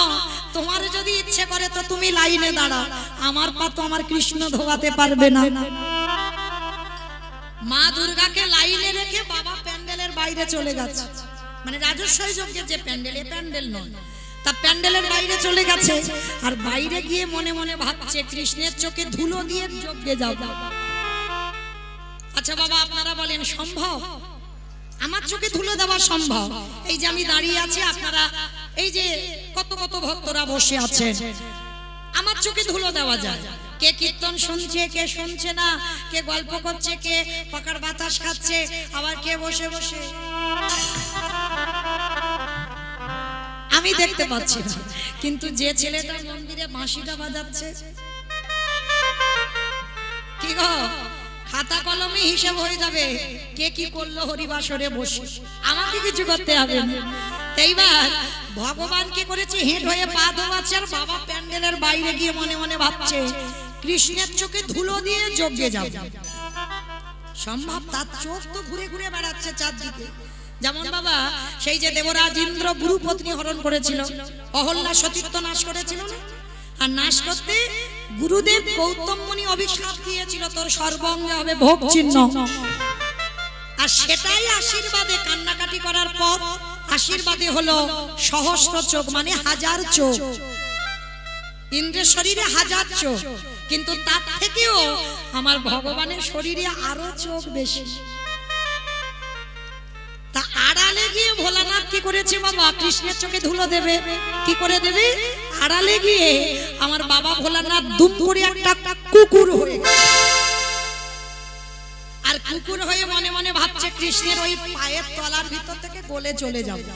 S1: তোমার যদি ইচ্ছে করে তো তুমি লাইনে দাঁড়াও, আমার পা তো আমার কৃষ্ণ ধোয়াতে পারবে না। মা দুর্গাকে লাইনে রেখে বাবা প্যান্ডেলের বাইরে চলে গেছে, মানে রাজস্বই যজ্ঞের যে প্যান্ডেল, এ প্যান্ডেল নয়, তা প্যান্ডেলের বাইরে চলে গেছে। আর বাইরে গিয়ে মনে মনে ভাবছে, কৃষ্ণের চোখে ধুলো দিয়ে যজ্ঞে যাব। আচ্ছা বাবা, আপনারা বলেন সম্ভব? আমার চোখে ধুলো দেওয়া সম্ভব? এই যে আমি দাঁড়িয়ে আছি, আপনারা এই যে কত কত ভক্তরা বসে আছেন, আমার চোখে ধুলো দেওয়া যায়? কে কীর্তন শুনছে, কে শুনছে না, কে গল্প করছে, কে পাকার বাতাস খাচ্ছে, আবার কে বসে বসে, আমি দেখতে পাচ্ছি না। কিন্তু যে ছেলেটা মন্দিরে বাঁশিটা বাজাচ্ছে, কি গো, খাতা কলমে হিসেব হয়ে যাবে কে কি করলো হরিবাসরে বসে, আমাকে কিছু করতে হবে না। এইবার ভগবান কি করেছে, হেঁট হয়ে পা ধোয়াচ্ছে, আর বাবা প্যান্ডেলের বাইরে গিয়ে মনে মনে ভাবছে, কৃষ্ণের চোখে ধুলো দিয়ে যজ্ঞে যাব। সম্ভব? তার চোখ তো ঘুরে ঘুরে বেড়াচ্ছে চারদিকে। যেমন বাবা সেই যে দেবরাজ ইন্দ্র গুরুপত্নী হরণ করেছিল, অহল্যা সতীত্ব নাশ করেছিল না, আর নাশ করতে গুরুদেব গৌতম মুনি অভিশাপ দিয়েছিল, তোর সর্বাঙ্গে হবে ভোগ চিহ্ন। আর সেটাই আশীর্বাদে, কান্নাকাটি করার পর আশীর্বাদে হলো সহস্র চোখ, মানে হাজার চোখ। ইন্দ্রের শরীরে হাজার চোখ, কিন্তু তার থেকেও আমার ভগবানের শরীরে আরো চোখ বেশি। তা আড়ালে গিয়ে ভোলানাথ কি করেছে বাবা, কৃষ্ণের চোখে ধুলো দেবে। কি করে দেবে? আড়ালে গিয়ে আমার বাবা ভোলানাথ দুম করে একটা কুকুর হয়ে, আর কুকুর হয়ে মনে মনে ভাবছে, কৃষ্ণের ওই পায়ের তলার ভিতর থেকে গলে চলে যাবে।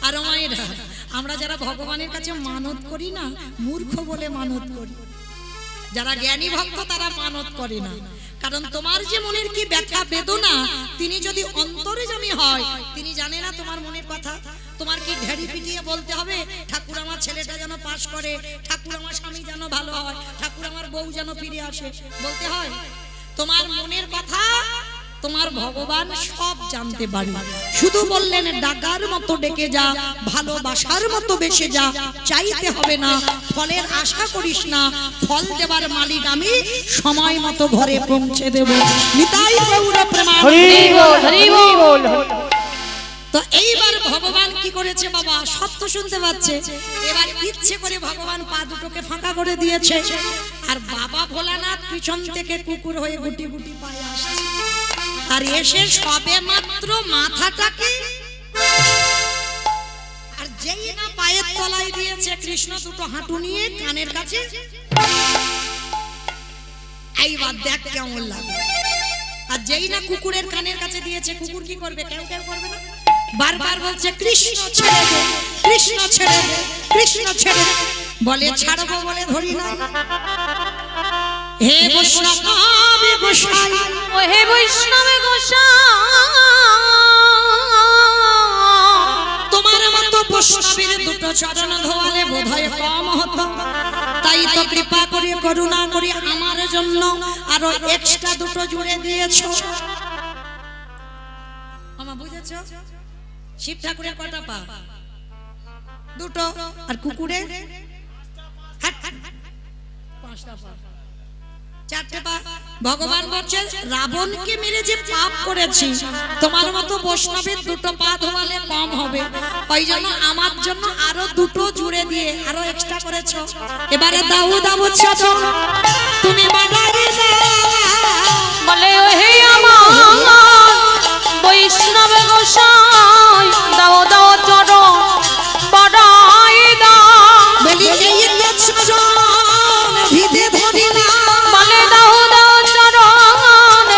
S1: আর মায়েরা, আমরা যারা ভগবানের কাছে মানত করি না, মূর্খ বলে মানত করি। যারা জ্ঞানী ভক্ত তারা মানত করে না, কারণ তোমার যে মনের কি ব্যথা বেদনা, তিনি যদি অন্তর্যামী হয়, তিনি জানে না তোমার মনের কথা। তোমার কি ঢেড়ি পিটিয়ে বলতে হবে, ঠাকুর আমার ছেলেটা যেন পাস করে, ঠাকুর আমার স্বামী যেন ভালো হয়, ঠাকুর আমার বউ যেন ফিরে আসে, বলতে হয়? তোমার মনের কথা তোমার ভগবান সব জানতে পারে। শুধু বললেন, ডাকার মতো ডেকে যা, ভালোবাসার মতো বেসে যা, চাইতে হবে না, ফলের আশা করিস না, ফল দেবার মালিক আমি, সময় মতো ঘরে পৌঁছে দেব। নিতাই গৌর প্রেমানন্দে। তো এইবার ভগবান কি করেছে বাবা, সত্য শুনতে পাচ্ছে। এবার ইচ্ছে করে ভগবান পা দুটোকে ফাঁকা করে দিয়েছে, আর বাবা ভোলানাথ পিছন থেকে কুকুর হয়ে গুটি গুটি পায়ে আসছে। আর এসে সবে মাত্র মাথাটাকে, আর যেই না পায়ের তলায় দিয়েছে, কৃষ্ণ দুটো হাঁটু নিয়ে কানের কাছে, এইবার দেখ কেমন লাগে। আর যেই না কুকুরের কানের কাছে দিয়েছে, কুকুর কি করবে? কেউ কেউ করবে না, বারবার বলছে, কৃষ্ণ ছেড়ে দে, কৃষ্ণ ছেড়ে দে, কৃষ্ণ ছেড়ে দে। বলে ছাড়বো বলে ধরি না। হে বৈষ্ণব গোসাই,
S2: ও হে বৈষ্ণব গোসাই,
S1: তোমার মতো বৈষ্ণবের দুটো চরণ ধোয়ালে বোধহয় কম হতো। তাই তো কৃপা করে করুণা করে আমার জন্য আরো এক্সট্রা দুটো জুড়ে দিয়েছো। আমা বুঝেছো? শিব ঠাকুরের কটা পা? দুটো। আর কুকুরের পাঁচটা পা, চারটে পা। ভগবান বলছেন, রাবণকে মেরে যে পাপ করেছি, তোমার মতো বৈষ্ণবের দুটো পা ধোয়ালে কম হবে, ওই জন্য আমার জন্য আরো দুটো জুড়ে দিয়ে আরো এক্সট্রা করেছো। এবারে দাও দাও চরণ তুমি বাড়ারে দাও,
S2: বলে ও হে আমার বৈষ্ণব গোসাই, দাও দাও চরণ বাড়াই দাও।
S1: বলি এই চরণ ভিদে ধরি না,
S2: বলে দাও দাও চরণ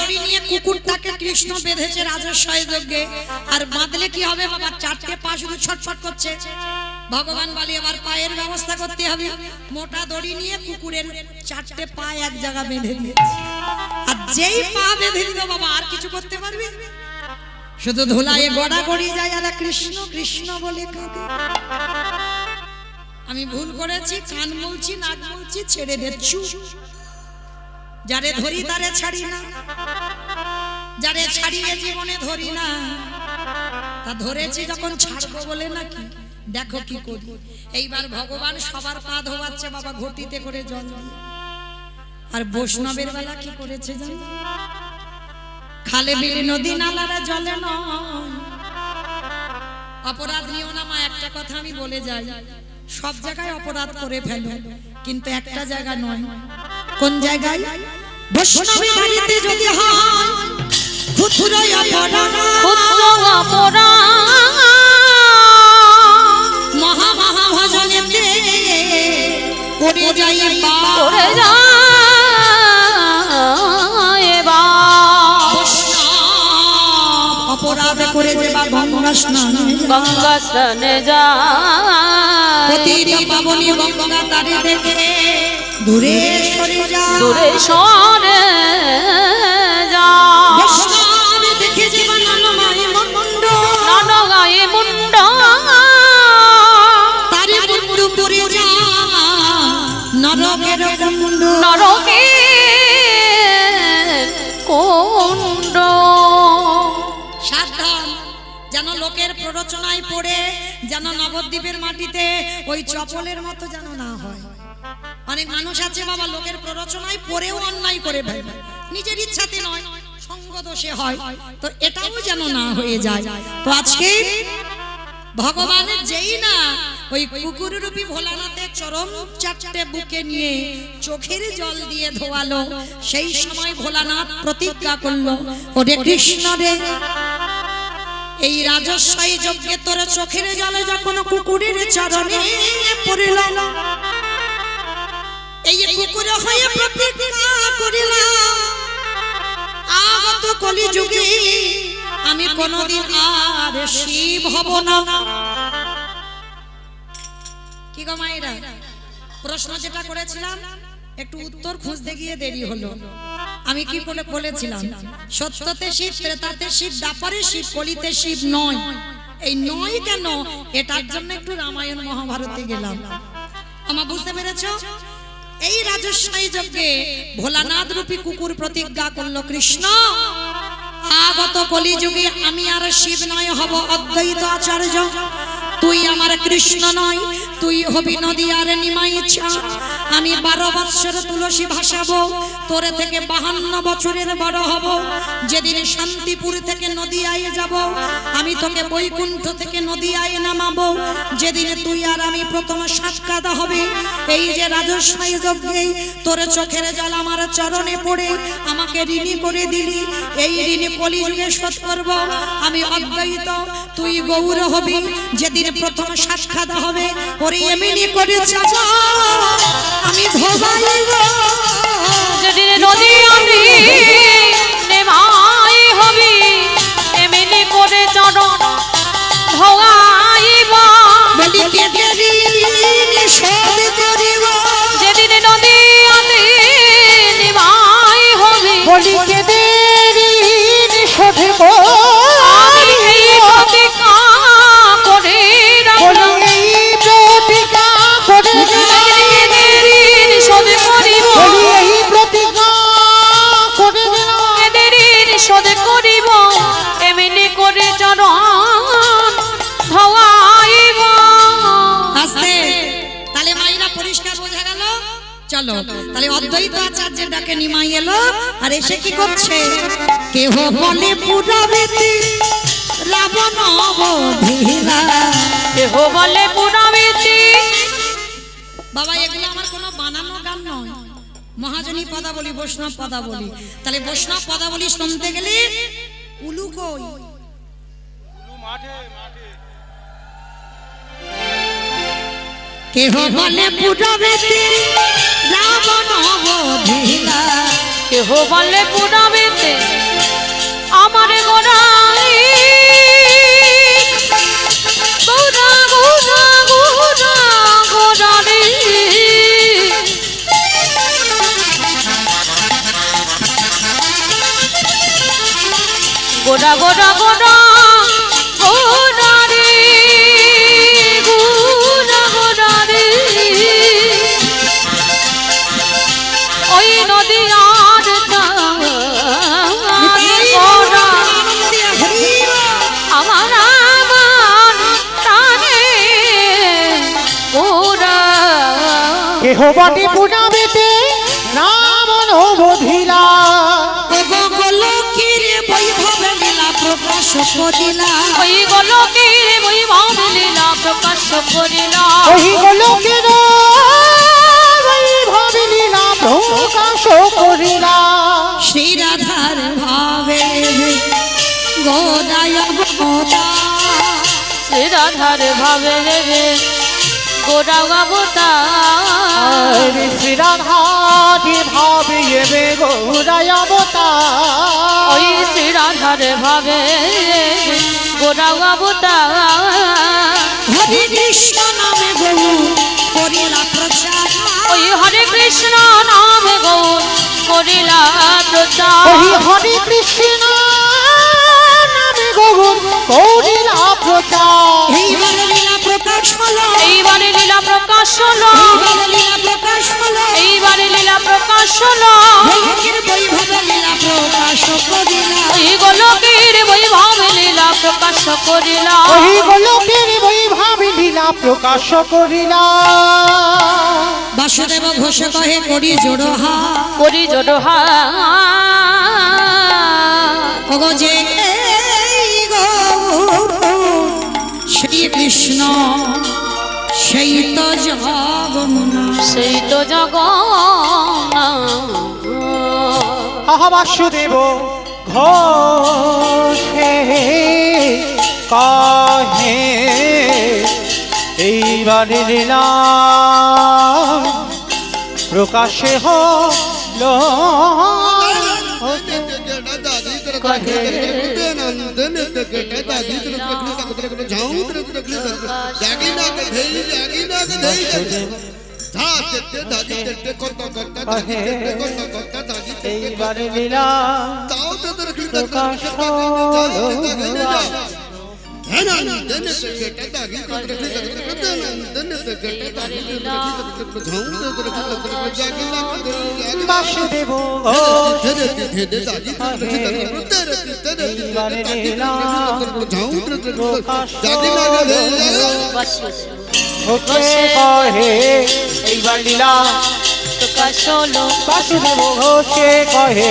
S1: দড়ি নিয়ে কুকুরটাকে কৃষ্ণ বেঁধেছে রাজস্বয় যজ্ঞে। আর বাঁধলে কি হবে বাবা, চারটে পা শুধু ছটফট করছে। ভগবান বলে এবার পায়ের ব্যবস্থা করতে হবে। মোটা দড়ি নিয়ে কুকুরের চারটে পা এক জায়গা বেঁধে দিয়েছে। আর যেই পা বেঁধে দিল বাবা, আর কিছু করতে পারবে? শুধু ধুলায় গড়া গড়ি যায় আর কৃষ্ণ কৃষ্ণ বলে কাঁদে। আমি ভুল করেছি, কান বলছি, নাক বলছি, ছেড়ে দিচ্ছি। যারে ধরি তারে ছাড়ি না, যারে ছাড়িয়ে জীবনে ধরি না। তা ধরেছি যখন ছাড়বো বলে নাকি, দেখো কি করি। এইবার ভগবান সবার পা ধোয়াচ্ছে বাবা ঘটিতে করে জল। আর বৈষ্ণবের বেলা কি করেছে জানো? খালে বিলে নদী নালারা জলে নয়। অপরাধ নিও না মা, একটা কথা আমি বলে যাই, সব জায়গায় অপরাধ করে ফেলো, কিন্তু একটা জায়গা নয়। কোন জায়গায়? বৈষ্ণবের বাড়িতে যদি হয় ক্ষুদ্র অপরাধ, মহা মহা ভজনেতে পড়ে যাই অপরাধ করে দেবা গঙ্গা স্নানে যায়। প্রতিটা পাবনী গঙ্গা তারে দেখে দূরে সরে যায়, দূরে সরে যায়। বৈষ্ণবে দেখে যাবা ননগায়ে মুন্ড, ননগায়ে মুন্ড তারে মুন্ড পড়ে যায় নরকের কুণ্ড, নরকের কুণ্ড। সাবধান যেন লোকের প্ররোচনায় পড়ে যেন নবদ্বীপের মাটিতে ওই চপলের মতো যেন না হয়। অনেক মানুষ আছে বাবা লোকের প্ররোচনায় পড়েও অন্যায় করে ফেলে, নিজের ইচ্ছাতে নয়, সঙ্গ দোষে হয়। তো এটাও যেন না হয়ে যায়। তো আজকে ভগবানের যেই না ওই কুকুর রূপী ভোলানাথের চরম চারটে বুকে নিয়ে চোখের জল দিয়ে ধোয়ালো, সেই সময় ভোলানাথ প্রতিজ্ঞা করলো, ওরে কৃষ্ণ রে, এই রাজস্বই যজ্ঞে তোর চোখের জলে যখন কুকুরের চরণে পড়িল, এই কুকুর হয়ে প্রতিজ্ঞা করিলাম, আগত কলি যুগে আমি কোনদিন আর শিব হব না। কি গো মায়েরা, প্রশ্ন যেটা করেছিলাম একটু উত্তর খুঁজতে গিয়ে দেরি হলো। আমি কি করে বলেছিলাম, সত্যতে শিব, ত্রেতাতে শিব, দ্বাপরে শিব, কলিতে শিব নয়। এই নয় কেন, এটার জন্য একটু রামায়ণ মহাভারতে গেলাম। আমার বুঝতে পেরেছো? এই রাজস্বই যজ্ঞে ভোলানাথ রূপী কুকুর প্রতিজ্ঞা করলো, কৃষ্ণ আগত কলিযুগে আমি আর শিব নয়, হব অদ্বৈত আচার্য। তুই আমার কৃষ্ণ নয়, তুই হবি নদী আর নিমাই ইচ্ছা। আমি 12 বৎসর তুলসী ভাসাবো, তোরে থেকে 52 বছরের বড় হব। যেদিন শান্তিপুর থেকে নদিয়ায় যাব, আমি তোকে বৈকুণ্ঠ থেকে নদিয়ায় নামাবো। যেদিন তুই আর আমি প্রথম সাক্ষাৎ হবে, এই যে রাজস্বই যজ্ঞে তোর চোখের জল আমার চরণে পড়ে আমাকে ঋণী করে দিলি, এই ঋণী কলিযুগে শোধ করব। আমি অদ্বৈত, তুই গৌর হবি। যেদিন প্রথম সাক্ষাৎ হবে, ওরে এমনি করে চাচা আমি ভবাইব।
S2: যেদিন নদী আমি নেমাই হবি, এমনি করে চরণ ধোয়াইব।
S1: বলিতে দেরি নিষেধ করিব,
S2: যেদিন নদী আমি নেমাই হবি,
S3: বলিতে দেরি নিষেধ করিব।
S2: আমি এই প্রতিজ্ঞা করে রাখলাম,
S3: এই প্রতিজ্ঞা করে
S2: শোধ করিব,
S3: এই প্রতিজ্ঞা করে
S2: শোধ করিব, এমনি করে চরণ ধোয়াইব।
S1: আস্তে তাহলে মাইরা পরিষ্কার বোঝা গেল। চলো তাহলে অদ্বৈত আচার্যের ডাকে নিমাই এলো, আর এসে কি করছে, কেহ বলে পুরাবেতি রাবণ বধিরা,
S2: কেহ বলে পুরাবেতি।
S1: বাবা এগুলো আমার কোনো বানানো গান নয়, মহাজনী পদাবলী, বৈষ্ণব পদাবলী। তাহলে বৈষ্ণব পদাবলী শুনতে গেলে উলু কই,
S4: মাঠে মাঠে
S1: কেহ বলে পুরাবেতি রাবণ বধিরা,
S2: কেহ বলে পুরাবেতি আমার গোড়াই গোড়া গোড়া গোড়া গোড়া রে গোড়া গোড়া গোড়া গোড়া রে গোড়া গোড়া রে ওই নদীয়ার গোড়া আমার আমার টানে গোড়া
S3: কেহ বাটি পুনাবেতে নাম অনুবোধিলা
S1: প্রকাশ করিলা
S2: ওই গোলকের বৈভব লীলা প্রকাশ করিলা
S3: ওই গোলকের বৈভব লীলা প্রকাশ করিলা
S1: শ্রী রাধার ভাবে গোদায় গোদা
S2: শ্রী রাধার ভাবে গোড়া গাবতা
S3: শ্রী রাধার ভাবে গোড়ায় অবতার
S2: ওই শ্রী রাধার ভাবে গোড়া গাবতা
S1: হরে কৃষ্ণ নামে গৌ করিলা প্রচার
S2: ওই হরে কৃষ্ণ নামে গৌর করিলা প্রচার
S3: ওই হরে কৃষ্ণ নামে গৌর করিলা প্রচার
S1: এইবারে লীলা প্রকাশ হলো
S2: এইবারে লীলা প্রকাশ হলো
S1: এইবারে লীলা প্রকাশ হলো
S2: এইবারে লীলা প্রকাশ হলো
S1: গোলকের বৈভবে লীলা প্রকাশ করিলা
S2: ওই গোলকের বৈভব লীলা প্রকাশ করিলা
S3: ওই গোলকের বৈভব লীলা প্রকাশ করিলা
S1: বাসুদেব ঘোষ কহে করি জোড়হা
S2: করি জোড়হা
S1: ওগো যে এই গৌর শ্রী কৃষ্ণ সেই তো জগন্না
S2: সেই তো জগন্নাথ
S3: আহা বাসুদেব ঘোষে কহে এইবারে লীলা প্রকাশে হলো এইবারে লীলা প্রকাশ বাসুদেব কহে এইবার লীলা
S2: প্রকাশ হলো
S3: বাসুদেব ঘোষে কহে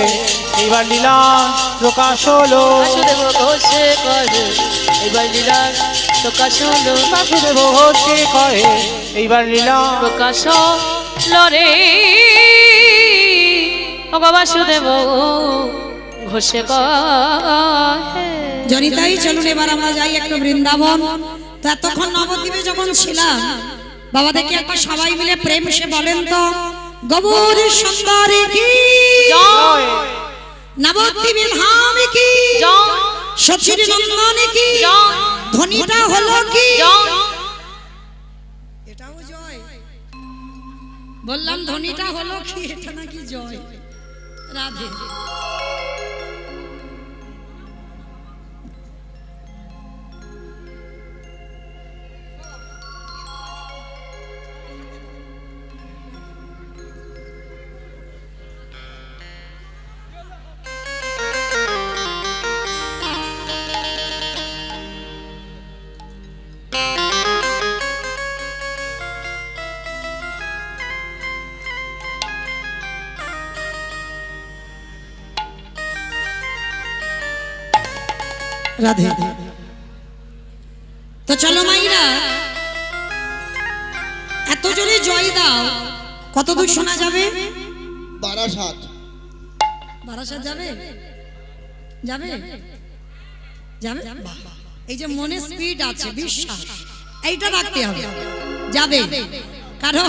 S3: এইবার লীলা প্রকাশ হলো
S2: বাসুদেব ঘোষে কহে এইবার লীলা প্রকাশ হলো
S3: বাসুদেব ঘোষে কহে এইবার লীলা
S2: প্রকাশ হলো রে ওগো বাসুদেব ঘোষে কহে
S1: জনিতাই চলুন এবার আমরা যাই একটু বৃন্দাবন। তো এতক্ষণ নবদ্বীপে যখন ছিলাম বাবা দেখি একবার সবাই মিলে প্রেম সে বলেন তো গৌর সুন্দরী কি
S2: জয়
S1: নবদ্বীপে ধাম কি
S2: জয়
S1: সচির নন্দন কি
S2: জয়
S1: ধ্বনিটা হলো কি
S2: জয়
S1: এটাও জয় বললাম ধ্বনিটা হলো কি এটা নাকি জয় রাধে রাধে তো চলো মাইরা এত জোরে জয় দাও কত দূর শোনা যাবে
S5: বারাসাত
S1: বারাসাত যাবে যাবে যাবে এই যে মনে স্পিড আছে বিশ্বাস এইটা রাখতে হবে যাবে কারণ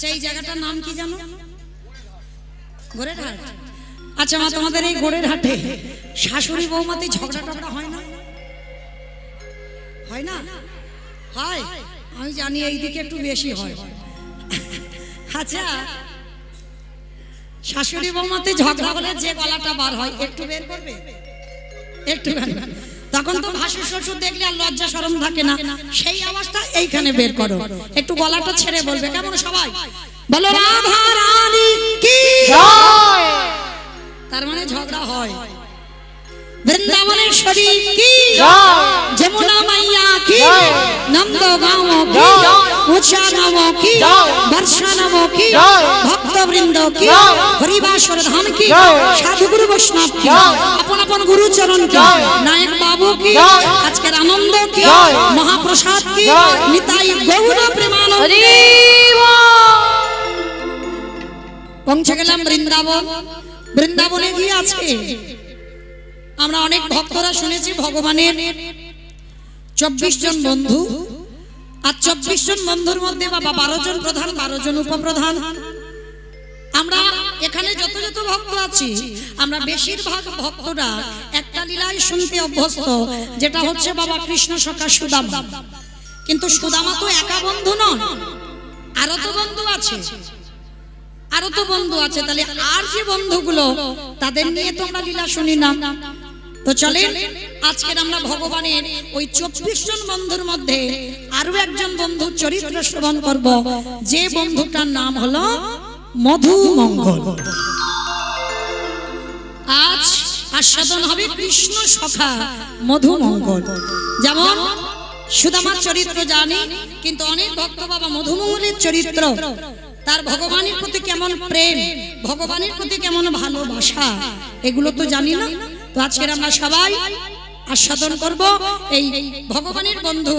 S1: আচ্ছা এই জায়গাটার নাম কি জানো? গোড়েরহাট। আচ্ছা মা, তোমাদের এই গোড়েরহাটে শাশুড়ি বৌমাতে ঝগড়া টগড়া হয় না? হয় না? হয়, আমি জানি এইদিকে একটু বেশি হয়। আচ্ছা শাশুড়ি বৌমাতে ঝগড়া হলে যে গলাটা বার হয় একটু বের করবে, একটু তখন তো ভাসুর শ্বশুর দেখলে আর লজ্জা শরম থাকে না, সেই আওয়াজটা এইখানে বের করো, একটু গলাটা ছেড়ে বলবে, কেমন? সবাই বলো রাধা রানী কি জয়। তার মানে ঝগড়া হয়। বৃন্দাবনেশ্বরী কি জয়, যমুনা মাইয়া কি জয়, নন্দগাঁও কি জয়, উচ্চানব কি জয়, বর্ষানব কি জয়, ভক্তবৃন্দ কি জয়, হরিবাসর ধাম কি জয়, সাধুগুরু বৈষ্ণব কি জয়, আপন আপন গুরুচরণ কি জয়, নায়ক বাবু কি জয়, আজকের আনন্দ কি জয়, মহাপ্রসাদ কি জয়, নিতাই গৌর প্রেমানন্দ। পৌঁছে গেলাম বৃন্দাবন। বৃন্দাবনে গিয়ে আছে আমরা অনেক ভক্তরা শুনেছি ভগবানের 24 জন বন্ধু, আর 24 জন বন্ধুর মধ্যে বাবা 12 জন প্রধান, 12 জন উপপ্রধান। আমরা এখানে যত যত ভক্ত আছি আমরা বেশিরভাগ ভক্তরা একটা লীলাই শুনতে অভ্যস্ত, যেটা হচ্ছে বাবা কৃষ্ণ সখা সুদামা। কিন্তু সুদামা তো একা বন্ধু নয়, আরো তো বন্ধু আছে, আরো তো বন্ধু আছে। তাহলে আর যে বন্ধুগুলো তাদের নিয়ে তো আমরা লীলা শুনি না। তো চলেন আজকের আমরা ভগবানের ওই 24 জন বন্ধুর মধ্যে আরো একজন বন্ধুর চরিত্র শ্রবণ করব, যে বন্ধুটার নাম হলো মধুমঙ্গল। আজ আস্বাদন হবে কৃষ্ণ সখা মধুমঙ্গল। যেমন সুদামার চরিত্র জানি, কিন্তু অনেক ভক্ত বাবা মধুমঙ্গলের চরিত্র, তার ভগবানের প্রতি কেমন প্রেম, ভগবানের প্রতি কেমন ভালোবাসা, এগুলো তো জানি না। তো আজকে আমরা সবাই আস্বাদন করব এই ভগবানের বন্ধু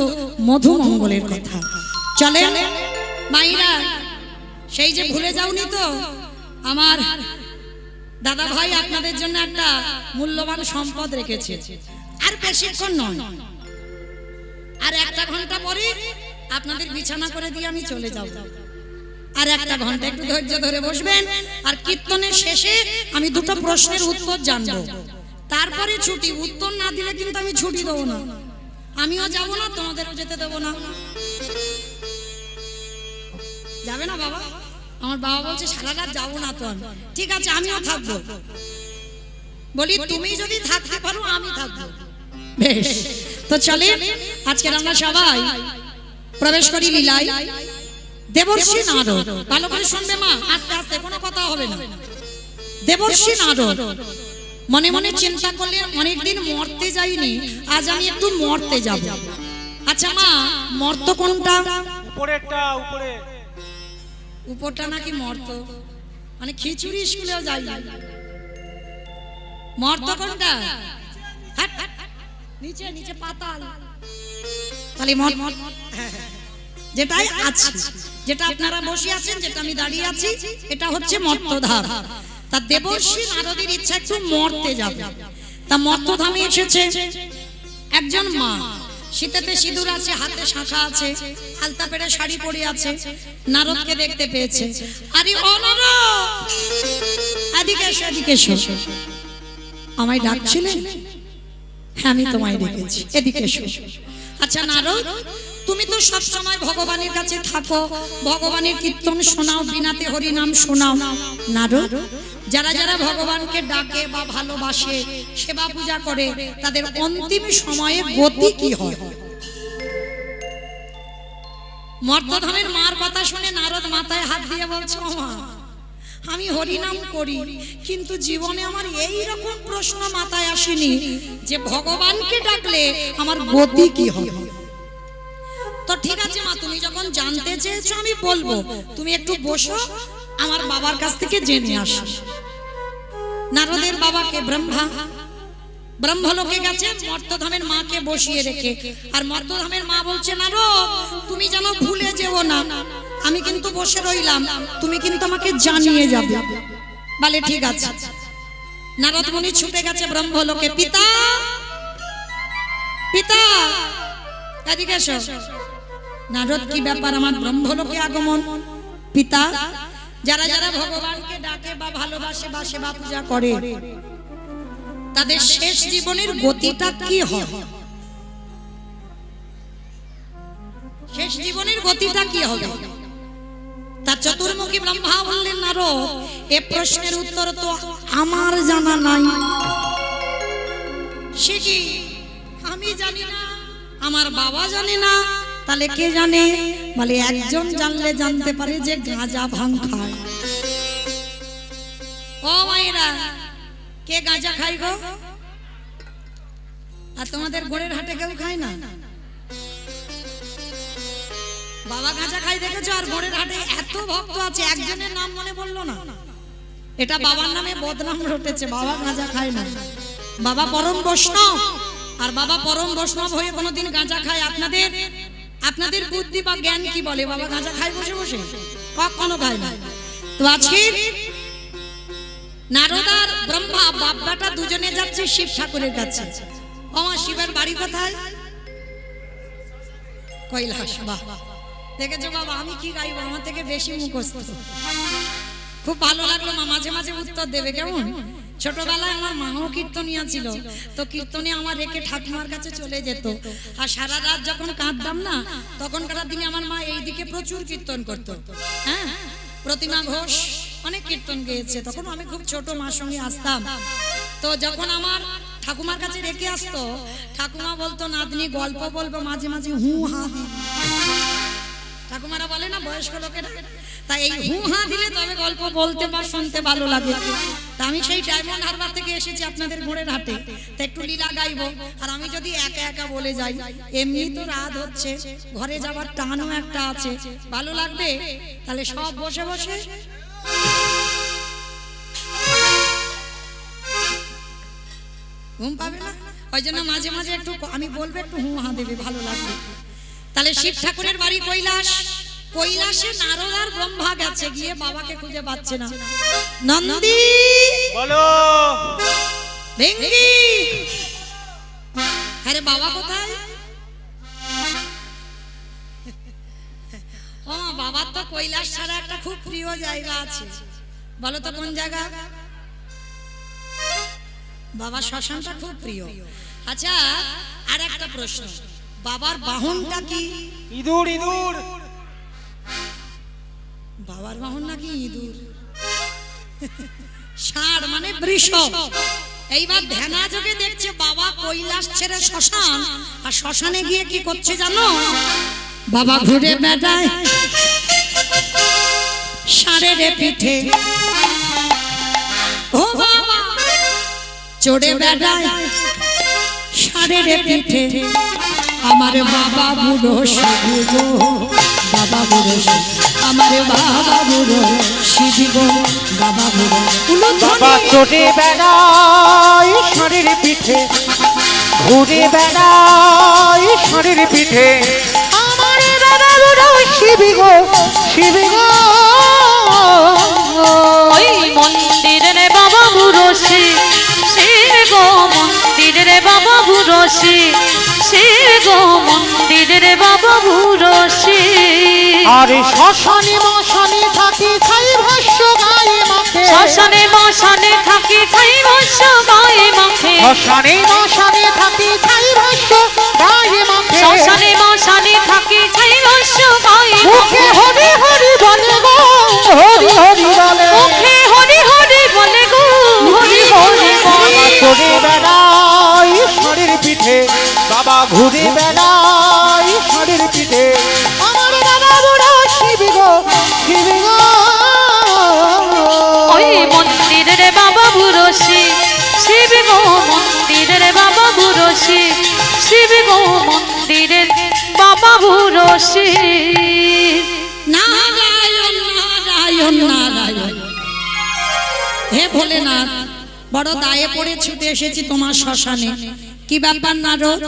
S1: মধুমঙ্গলের কথা। চলেন মাইরা, সেই যে ভুলে যাওনি তো, আমার দাদা ভাই আপনাদের জন্য একটা মূল্যবান সম্পদ রেখেছে। আর বেশিক্ষণ নয়, আর 1 ঘন্টা পরে আপনাদের বিছানা করে দিয়ে আমি চলে যাব। আর 1 ঘন্টা একটু ধৈর্য ধরে বসবেন, আর কীর্তনের শেষে আমি 2টো প্রশ্নের উত্তর জানবো, তারপরে ছুটি। উত্তর না দিলে কিন্তু আমি ছুটি দেবো না, আমিও যাব না, তোমাদেরও যেতে দেবো না। যাবে না বাবা? আমার বাবা বলছে সারা রাত যাবো না তো আমি। ঠিক আছে, আমিও থাকবো। বলি তুমি যদি থাকতে পারো আমি থাকবো। বেশ, তো চলে আজকে আমরা সবাই প্রবেশ করি লীলায়। দেবর্ষি নারদ, ভালো করে শুনবে মা, আস্তে আস্তে, কোনো কথা হবে না। দেবর্ষি নারদ মনে মনে চিন্তা করলে অনেকদিন মরতে যাইনি, আজ আমি একটু মরতে যাব। আচ্ছা মা, মর্ত কোনটা?
S4: উপরেরটা, উপরে।
S1: উপরটা নাকি মর্ত? মানে খিচুড়ি স্কুলেও যাই। মর্ত কোনটা? নিচে, নিচে পাতাল। তাহলে যেটাই আছে, যেটা আপনারা বসে আছেন, যেটা আমি দাঁড়িয়ে আছি, এটা হচ্ছে মর্তধাম। তা দেবর্ষি নারদের ইচ্ছা একটু মরতে যাবে। তা মর্তধামে এসেছে একজন মা, শীতেতে সিঁদুর আছে, হাতে শাঁখা আছে, আলতা পেরে শাড়ি পরে আছে। নারদকে দেখতে পেয়েছে। আরে ও নারদ, এদিকে এসো, এদিকে এসো। আমায় ডাকছিলেন? হ্যাঁ আমি তোমায় ডেকেছি, এদিকে এসো। আচ্ছা নারদ, তুমি তো সব সময় ভগবানের কাছে থাকো, ভগবানের কীর্তন শোনাও, বিনাতে হরি নাম শোনাও। নারদ, যারা যারা ভগবানকে ডাকে বা ভালোবাসে, সেবা পূজা করে, তাদের অন্তিম সময়ে গতি কি হয়? মর্তধামের মার কথা শুনে নারদ মাথায় হাত দিয়ে বলছে, মা আমি হরিনাম করি, কিন্তু জীবনে আমার এই রকম প্রশ্ন মাথায় আসেনি যে ভগবানকে ডাকলে আমার গতি কি হবে। তো ঠিক আছে মা, তুমি যখন জানতে চেয়েছো আমি বলবো, তুমি একটু বসো, আমার বাবার কাছ থেকে জেনে আসো। নারদের বাবাকে ব্রহ্মা, ব্রহ্মলোকে গেছে মর্তধামের মাকে বসিয়ে রেখে। আর মর্তধামের মা বলছে, নারদ তুমি যেন ভুলে যেও না, আমি কিন্তু বসে রইলাম, তুমি কিন্তু আমাকে জানিয়ে যাবে। বলে ঠিক আছে। নারদ মুনি ছুটে গেছে ব্রহ্মলোকে। পিতা, পিতা এদিকে এসো। নারদ, কি ব্যাপার, আমার ব্রহ্মলোকে আগমন? পিতা যারা যারা ভগবানকে ডাকে বা ভালোবাসে বা সেবা পূজা করে তাদের শেষ জীবনের গতিটা কি হয়? শেষ জীবনের গতিটা কি হবে? তার চতুর্মুখী ব্রহ্মা বললেন, নারদ, এ প্রশ্নের উত্তর তো আমার জানা নাই। সে কি? আমি জানি না, আমার বাবা জানে না, তাহলে কে জানে? বলে একজন জানলে জানতে পারে যে গাঁজা ভাং খায়। ও মায়েরা, কে গাঁজা খায় গো? আর তোমাদের গোড়ের হাটে কেউ খায় না? বাবা গাঁজা খাই দেখেছো? আর গোড়ের হাটে এত ভক্ত আছে, একজনের নাম মনে পড়লো না। এটা বাবার নামে বদনাম রটেছে, বাবা গাঁজা খায় না। বাবা পরম বৈষ্ণব, আর বাবা পরম বৈষ্ণব হয়ে কোনোদিন গাঁজা খায়? আপনাদের বুদ্ধি বা জ্ঞান কি বলে বাবা গাঁজা খায় বসে বসে? কখনো খায় না। তো আজকে নারদ আর ব্রহ্মা বাপ বেটা দুজনে যাচ্ছে শিব ঠাকুরের কাছে। আমার শিবের বাড়ি কোথায়? কৈলাস। বাহ, দেখেছো বাবা, আমি কি গাইবো? আমার থেকে বেশি মুখস্থ। খুব ভালো লাগলো মা, মাঝে মাঝে উত্তর দেবে কেমন। ছোটবেলায় আমার মাও কীর্তনিয়া ছিল, তো কীর্তনে আমার রেখে ঠাকুমার কাছে চলে যেত। আর সারা রাত যখন কাঁদতাম না, তখনকার দিনে আমার মা এইদিকে প্রচুর কীর্তন করতো। হ্যাঁ, প্রতিমা ঘোষ অনেক কীর্তন গেয়েছে, তখন আমি খুব ছোট, মার সঙ্গে আসতাম। তো যখন আমার ঠাকুমার কাছে রেখে আসতো, ঠাকুমা বলতো, নাতনি গল্প বলবো, মাঝে মাঝে হু হা। ঠাকুমারা বলে না বয়স্ক লোকেরা, তাই এই হু হা দিলে তবে গল্প বলতে বা শুনতে ভালো লাগে। তা আমি সেই ডায়মন্ড হারবার থেকে এসেছি আপনাদের গোড়ের হাটে, তা একটু লীলা গাইবো। আর আমি যদি একা একা বলে যাই, এমনি তো রাত হচ্ছে, ঘরে যাবার টানও একটা আছে, ভালো লাগবে? তাহলে সব বসে বসে ঘুম পাবে না, ওই জন্য মাঝে মাঝে একটু আমি বলবো, একটু হু হা দেবে, ভালো লাগবে। তাহলে শিব ঠাকুরের বাড়ি কৈলাস। কৈলাসে নারদ আর ব্রহ্মা গেছে, গিয়ে বাবাকে খুঁজে পাচ্ছে না। নন্দী
S4: বলো,
S1: ভেঙ্গি, আরে বাবা কোথায়? ও বাবার তো কৈলাস ছাড়া একটা খুব প্রিয় জায়গা আছে, বলো তো কোন জায়গা? বাবা শ্মশানটা খুব প্রিয়। আচ্ছা, আর একটা প্রশ্ন, বাবার বাহনটা কি?
S4: ইঁদুর। ইঁদুর
S1: বাবার বাহন নাকি ইঁদুর? ষাঁড় মানে বৃষ। এইবার ধ্যানা যোগে দেখছে বাবা কৈলাস ছেড়ে শ্মশান, আর শ্মশানে গিয়ে কি করছে জানো? বাবা ঘুরে বেড়ায় ষাঁড়ের পিঠে, ও বাবা চড়ে বেড়ায় ষাঁড়ের পিঠে। আমার বাবা বুড়ো শিবি গো, বাবা বুড়ো আমার বাবা বুড়ো শিবি গো, বাবা বুড়ো।
S3: বাবা চড়ে বেড়ায় ষাঁড়ের পিঠে, ঘুরে বেড়ায় ষাঁড়ের পিঠে। আমার বাবা বুড়ো শিবি গো, শিবি গো।
S2: ওই মন্দিরে বাবা বুড়ো শিব গো, মন্দিরে বাবা বুড়ো শিব গো, মন্দিরে বাবা বুড়ো শিব।
S3: আরে শ্মশানে মশানে থাকি ছাই ভাষ্য গায়ে মাখে,
S2: শ্মশানে মশানে থাকি ছাই ভাষ্য গায়ে মাখে,
S3: শ্মশানে মশানে থাকি ছাই ভাষ্য গায়ে মাখে,
S2: শ্মশানে মশানে থাকি ছাই ভাষ্য গায়ে
S3: মুখে হরি হরি বলে গো, হরি হরি বলে,
S2: মুখে হরি হরি বলে গো, হরি হরি বলে।
S3: চড়ে বেড়াই ষাঁড়ের পিঠে, বাবা ঘুরে বেড়াই ষাঁড়ের পিঠে। আমার বাবা বুড়ো শিবি গো, শিবি গো।
S2: ওই মন্দিরে বাবা বুড়ো শিব গো, মন্দিরে বাবা বুড়ো শিব গো, মন্দিরে বাবা বুড়ো শিব।
S1: নারায়ণ নারায়ণ নারায়ণ। হে ভোলেনাথ, বড় দায়ে পড়ে ছুটে এসেছি তোমার শ্মশানে। কি ব্যাপার নারদ?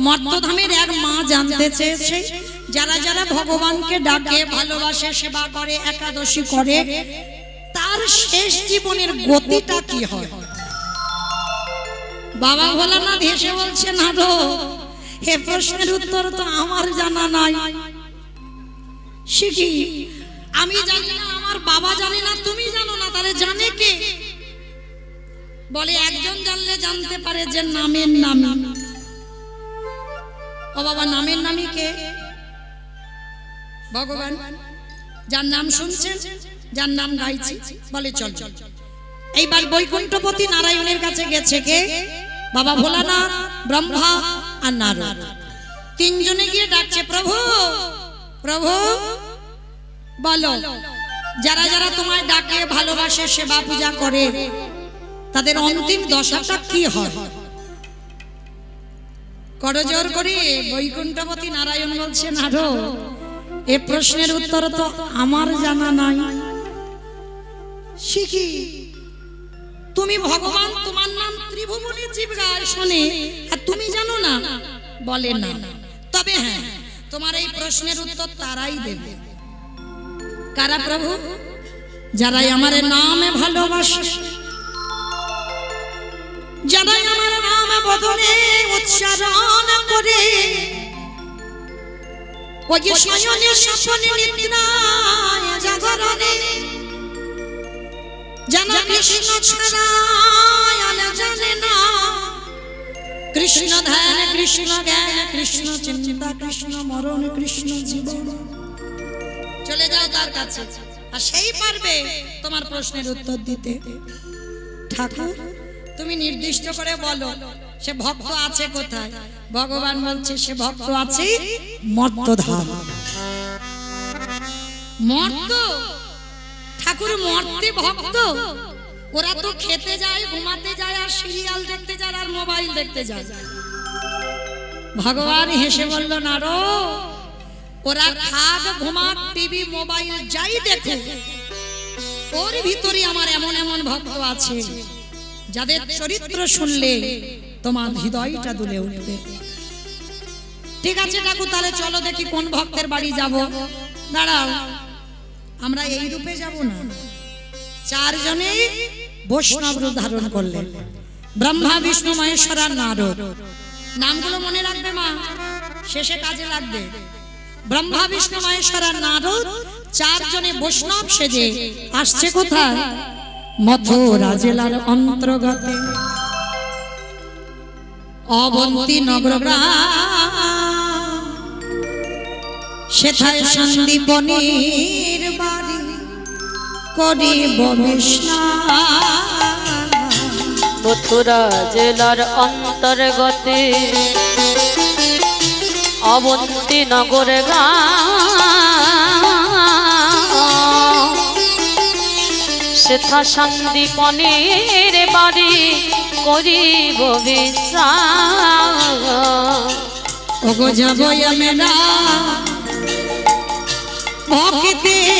S1: মর্তধামের এক মা জানতে চেয়েছে, যারা যারা ভগবানকে ডাকে, ভালোবাসে, সেবা করে, একাদশী করে, তার শেষ জীবনের গতিটা কি হয়? বাবা ভোলানাথ হেসে বলছে, নারদ, হে প্রশ্নের উত্তর তো আমার জানা নাই। শিখি আমি জানি না, আমার বাবা জানে না, তুমি জানো না, তাহলে জানে কে? বলে একজন জানলে জানতে পারে যে নামের নাম। ও বাবা, নামের নামই কে? ভগবান। যার নাম শুনছেন, যার নাম গাইছি, বলে চল চল। এইবার বৈকুণ্ঠপতি নারায়ণের কাছে গেছে কে? বাবা ভোলানাথ, ব্রহ্মা আর নারদ। তিনজনে গিয়ে ডাকছে, প্রভু প্রভু বলো, যারা যারা তোমায় ডাকে, ভালোবাসে, সেবা পূজা করে, তাদের অন্তিম দশাটা কি হয়? করজোর করে বৈকুণ্ঠপতি নারায়ণ বলছে, নারদ, এ প্রশ্নের উত্তর তো আমার জানা নাই। শিখি, তুমি ভগবান, তোমার নাম ত্রিভুবনের জীব গায় শোনে, আর তুমি জানো না? বলে না। তবে হ্যাঁ, তোমার এই প্রশ্নের উত্তর তারাই দেবে। কারা প্রভু? যারাই আমার নামে ভালোবাসে, যারাই আমার নাম বদনে উচ্চারণ করে, ওই যে শয়নে স্বপ্নে নিদ্রায় জাগরণে জানা কৃষ্ণ ছাড়া আর জানে না, কৃষ্ণ ধ্যান, কৃষ্ণ জ্ঞান, কৃষ্ণ চিন্তা, কৃষ্ণ মরণ, কৃষ্ণ জীবন। চলে যাও তার কাছে, আর সেই পারবে তোমার প্রশ্নের উত্তর দিতে। ঠাকুর, তুমি নির্দিষ্ট করে বলো, সে ভক্ত আছে কোথায়? ভগবান বলছে, সে ভক্ত আছে মর্তধাম। মর্ত? ঠাকুর মর্তে ভক্ত? ওরা তো খেতে যায়, ঘুমাতে যায়, আর সিরিয়াল দেখতে যায়, আর মোবাইল দেখতে যায়। ভগবান হেসে বলল, নারদ, ওরা খাক, ঘুমাক, টিভি, মোবাইল যাই দেখে, ওর ভিতরে আমার এমন এমন ভক্ত আছে যাদের চরিত্র শুনলে তোমার হৃদয়টা দুলে উঠবে। ঠিক আছে ঠাকুর, তাহলে চলো দেখি কোন ভক্তের বাড়ি যাব। দাঁড়াও, আমরা এই রূপে যাব না। চারজনে বৈষ্ণব রূপ ধারণ করলেন, ব্রহ্মা, বিষ্ণু, মহেশ্বর আর নারদ। নামগুলো মনে রাখবে মা, শেষে কাজে লাগবে। ব্রহ্মা, বিষ্ণু, মহেশ্বর আর নারদ চারজনে বৈষ্ণব সেজে আসছে কোথায়? মথুরা জেলার অন্তর্গতে অবন্তী নগর গ্রাম, সেথায় সন্দীপনীর বাড়ি করিব বিস্নান।
S2: মথুরা জেলার অন্তর্গতে অবন্তী নগর গ্রাম, সেথা সন্দীপনের বাড়ি করিব বিশ্রাম।
S1: ওগো যাব আমরা ভক্তের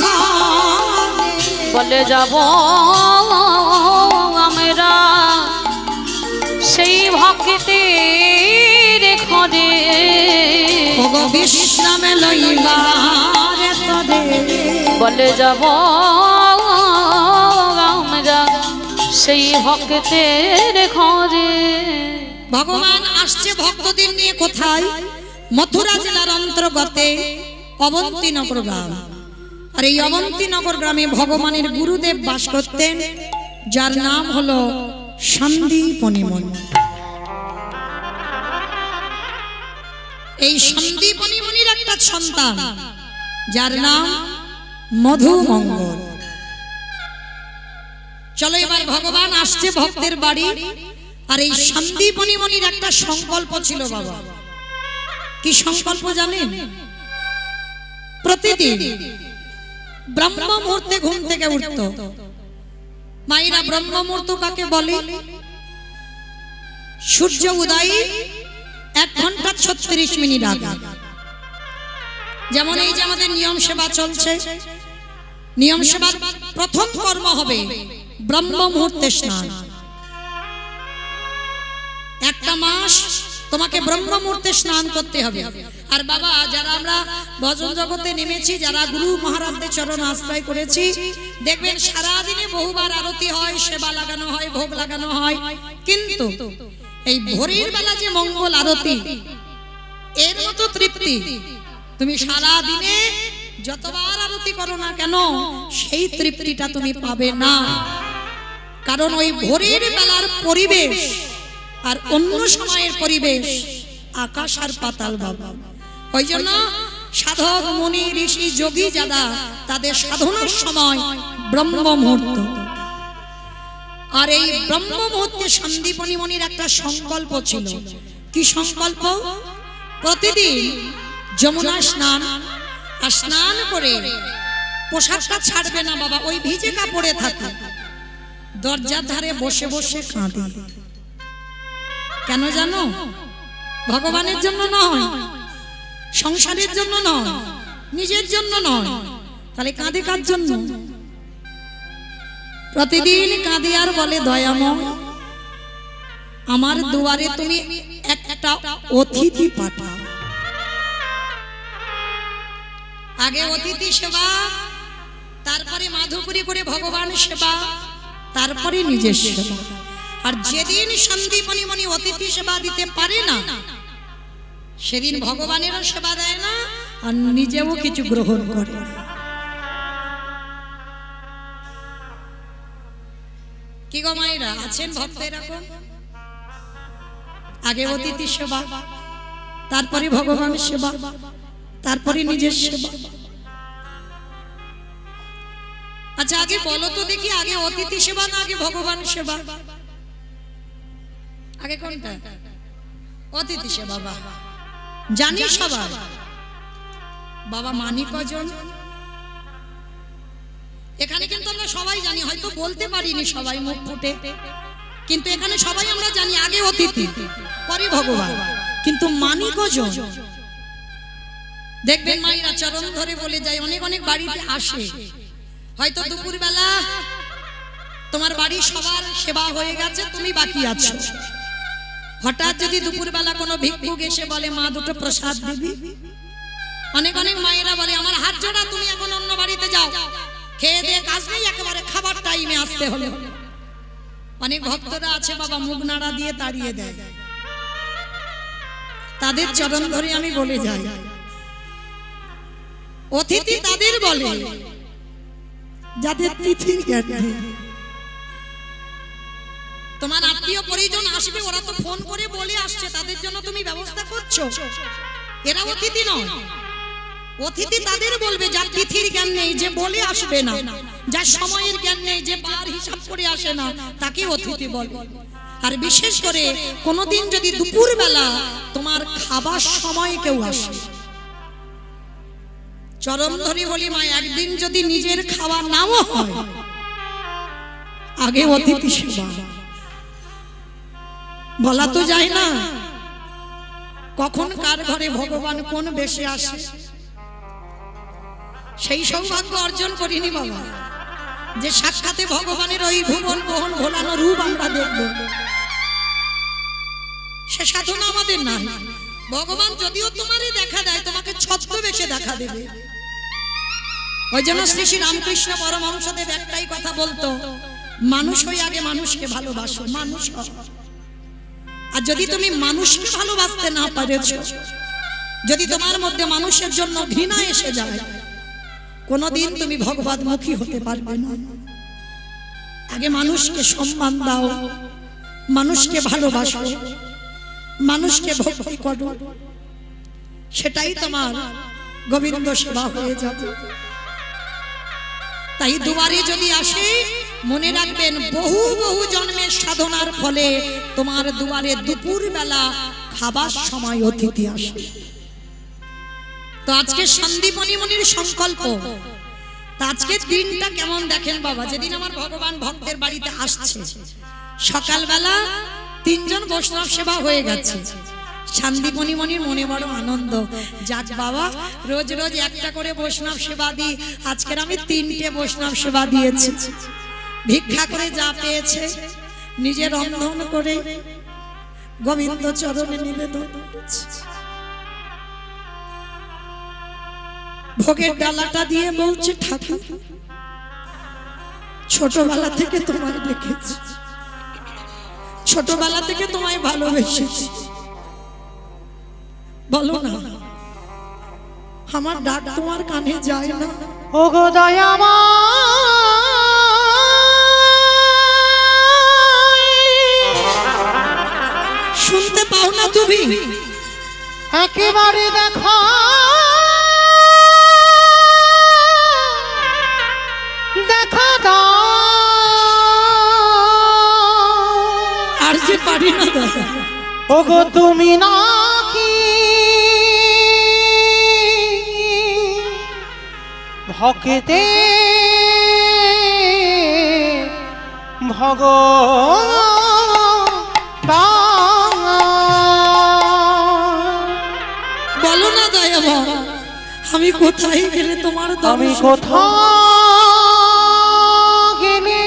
S1: ঘরে,
S2: বলে যাব আমরা সেই ভক্তের ঘরে,
S1: ওগো বিশ্রাম লইবার তরে,
S2: বলে যাব আমরা সেই ভক্তের ঘরে।
S1: ভগবান আসছে ভক্তদের নিয়ে কোথায়? মথুরা জেলার অন্তর্গতে অবন্তীনগর গ্রাম। আর এই অবন্তীনগর গ্রামে ভগবানের গুরুদেব বাস করতেন, যার নাম হলো সন্দীপনী মুনি। এই সন্দীপনী মুনির একটা সন্তান, যার নাম মধুমঙ্গল। চলো এবার ভগবান আসছে ভক্তের বাড়ি। আর এই সন্দীপনী মুনির একটা সংকল্প ছিল বাবা। কি সংকল্প জানেন? প্রতিদিন ব্রহ্ম মুহূর্তে ঘুম থেকে উঠত। মায়েরা, ব্রহ্ম মুহূর্ত কাকে বলে? সূর্য উদয় 1 ঘন্টা 36 মিনিট আগে। যেমন এই যে আমাদের নিয়ম সেবা চলছে, নিয়ম সেবার প্রথম কর্ম হবে ব্রহ্ম মুহূর্তে স্নান। একটা মাস তোমাকে ব্রহ্ম মুহূর্তে স্নান করতে হবে। আর বাবা, যারা আমরা ভজন জগতে নেমেছি, যারা গুরু মহারাজদের চরণ আশ্রয় করেছি, দেখবেন সারা দিনে বহুবার আরতি হয়, সেবা লাগানো হয়, ভোগ লাগানো হয়, কিন্তু এই ভোরের বেলা যে মঙ্গল আরতি, এর মতো তৃপ্তি তুমি সারা দিনে যতবার আরতি করো না কেন সেই তৃপ্তিটা তুমি পাবে না। কারণ ওই ভোরের বেলার পরিবেশ আর অন্য সময়ের পরিবেশ আকাশ আর পাতাল বাবা। ওই জন্য সাধক মুনি ঋষি যোগী যারা তাদের সাধনার সময় ব্রহ্ম মুহূর্ত, আর এই ব্রহ্ম মুহূর্তে সন্দীপনী মুনির একটা সংকল্প ছিল। কি সংকল্প? প্রতিদিন যমুনা স্নান, আর স্নান করে পোশাকটা ছাড়বে না বাবা, ওই ভিজে কাপড়ে থাকে, দরজার ধারে বসে বসে কাঁদে। কেন জানো? ভগবানের জন্য নয়, সংসারের জন্য নয়, নিজের জন্য নয়। তাহলে কাঁদে কার জন্য? প্রতিদিন কাঁদে আর বলে, দয়াময় আমার দুয়ারে তুমি একটা অতিথি পাঠাও। আগে অতিথি সেবা, তারপরে মাধুকরী করে ভগবান সেবা, তারপরে নিজের সেবা। আর যেদিন সন্দীপনী মুনি অতিথি সেবা দিতে পারে না, সেদিন ভগবানেরও সেবা দেয় না আর নিজেও কিছু গ্রহণ করে না। কি গো মায়েরা, আছেন ভক্ত এরকম? আগে অতিথি সেবা, তারপরে ভগবান সেবা, তারপরে নিজের সেবা। আচ্ছা আগে বলো তো দেখি, আগে অতিথি সেবা না আগে ভগবান সেবা? আগে কোনটা? অতিথি সেবা। বাবা জানি সবাই, বাবা মানি কজন এখানে? কিন্তু আমরা সবাই জানি, হয়তো বলতে পারিনি সবাই মুখ ফুটে, কিন্তু এখানে সবাই আমরা জানি আগে অতিথি পরে ভগবান। কিন্তু মানি কজন? দেখবেন মায়েরা চরণ ধরে বলে যায়, অনেক অনেক বাড়িতে আসে, হয়তো দুপুর বেলা তোমার বাড়ি সবার সেবা হয়ে গেছে, তুমি বাকি আছো। হঠাৎ যদি দুপুর বেলা কোনো ভিক্ষুক এসে বলে, মা দুটো প্রসাদ দিবি, অনেক অনেক মায়েরা বলে, আমার হাত জোড়া, তুমি এখন অন্য বাড়িতে যাও, খেয়ে দিয়ে কাজ নেই, একেবারে খাবার টাইমে আসতে হলো। অনেক ভক্তরা আছে বাবা মুখ নাড়া দিয়ে তাড়িয়ে দেয়। তাদের চরণ ধরে আমি বলে যাই, অতিথি তাদের বলে যাদের তিথির জ্ঞান নেই। তোমার আত্মীয় পরিজন আসবে, ওরা তো ফোন করে বলে আসছে, তাদের জন্য তুমি ব্যবস্থা করছো, এরা অতিথি নয়। অতিথি তাদের বলবে যার তিথির জ্ঞান নেই, যে বলে আসবে না, যার সময়ের জ্ঞান নেই, যে বার হিসাব করে আসে না, তাকে অতিথি বলবে। আর বিশেষ করে কোনোদিন যদি দুপুর বেলা তোমার খাবার সময় কেউ আসে, চরম ধরে বলি মা, একদিন যদি নিজের খাওয়া নাও হয়, আগে অতিথি সেবা। বলা তো যায় না কখন কার ঘরে ভগবান কোন বেশে আসে। সেই সৌভাগ্য অর্জন করিনি বাবা, যে সাক্ষাতে ভগবানের ওই ভুবন মোহন ভোলানো রূপ আমরা দেখব, সে সাধনা আমাদের নাই। ভগবান যদিও তোমারই দেখা দেয়, তোমাকে ছদ্মবেশে দেখা দেবে। ওই জন্য শ্রী শ্রী রামকৃষ্ণ পরমহংসদেব একটাই কথা বলতো, মানুষ হই আগে মানুষকে ভালোবাসো, মানুষ হও। আর যদি তুমি মানুষকে ভালোবাসতে না পারেছো, যদি তোমার মধ্যে মানুষের জন্য ঘৃণা এসে যায়, কোনদিন তুমি ভগবতমুখী হতে পারবে না। আগে মানুষকে সম্মান দাও, মানুষকে ভালোবাসো, মানুষকে ভক্তি করো, সেটাই তোমার গোবিন্দ সেবা হয়ে যাবে। তাই দুয়ারে যদি আসে, মনে রাখবেন বহু বহু জন্মের সাধনার ফলে তোমার দুয়ারে দুপুর বেলা খাবার সময় অতিথি আসে। তো আজকে সন্দীপনী মুনির সংকল্প, তো আজকের দিনটা কেমন দেখেন বাবা। যেদিন আমার ভগবান ভক্তের বাড়িতে আসছে, সকালবেলা 3 জন বৈষ্ণব সেবা হয়ে গেছে। সন্দীপনী মুনির মনে বড় আনন্দ, যাক বাবা রোজ রোজ একটা করে বৈষ্ণব সেবা দিই, আজকের আমি 3টে বৈষ্ণব সেবা দিয়েছি। ভিক্ষা করে যা পেয়েছে নিজে রন্ধন করে গোবিন্দ চরণে নিবেদন করেছে। ভোগের ডালাটা দিয়ে বলছে, ঠাকুর ছোটবেলা থেকে তোমায় দেখেছি, ছোটবেলা থেকে তোমায় ভালোবেসেছি, বলো না আমার ডাক তোমার কানে যায় না।
S3: ও গো দয়ামা
S1: শুনতে পাও না তুমি?
S3: একেবারে দেখা দেখা দাও।
S1: আর যে পারি না দাদা।
S3: ও গো তুমি নাকি ভক্তে
S1: বলো না দয়াবা, আমি কোথায় গেলে তোমার
S3: আমি কোথায় গেলে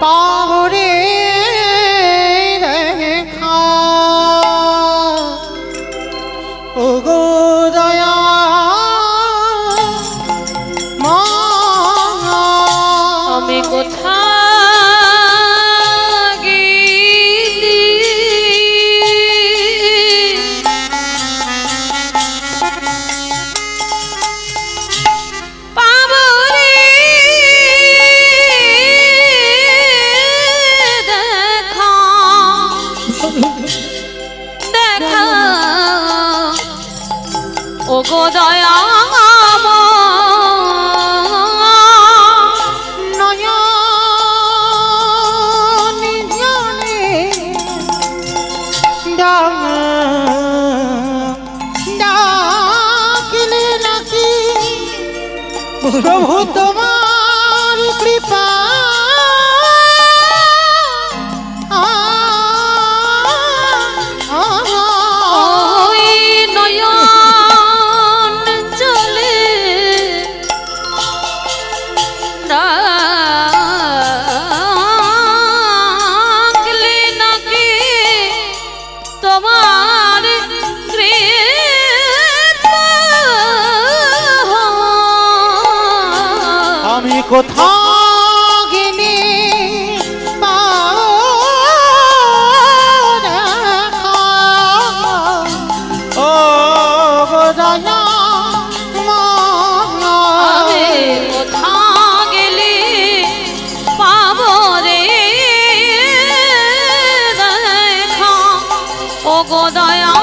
S3: পাগরে রেখা। ও গো দয়া মা
S2: আমি কোথায় গো দয়া
S3: নয়নি জানে ডাকিলে নাকি প্রভু তোমার কৃপা আমি কোথাও গেলে পাও দেখা। ও গো দয়া
S2: আমি কোথাও গেলে পাবো রে দেখা। ও গো দয়া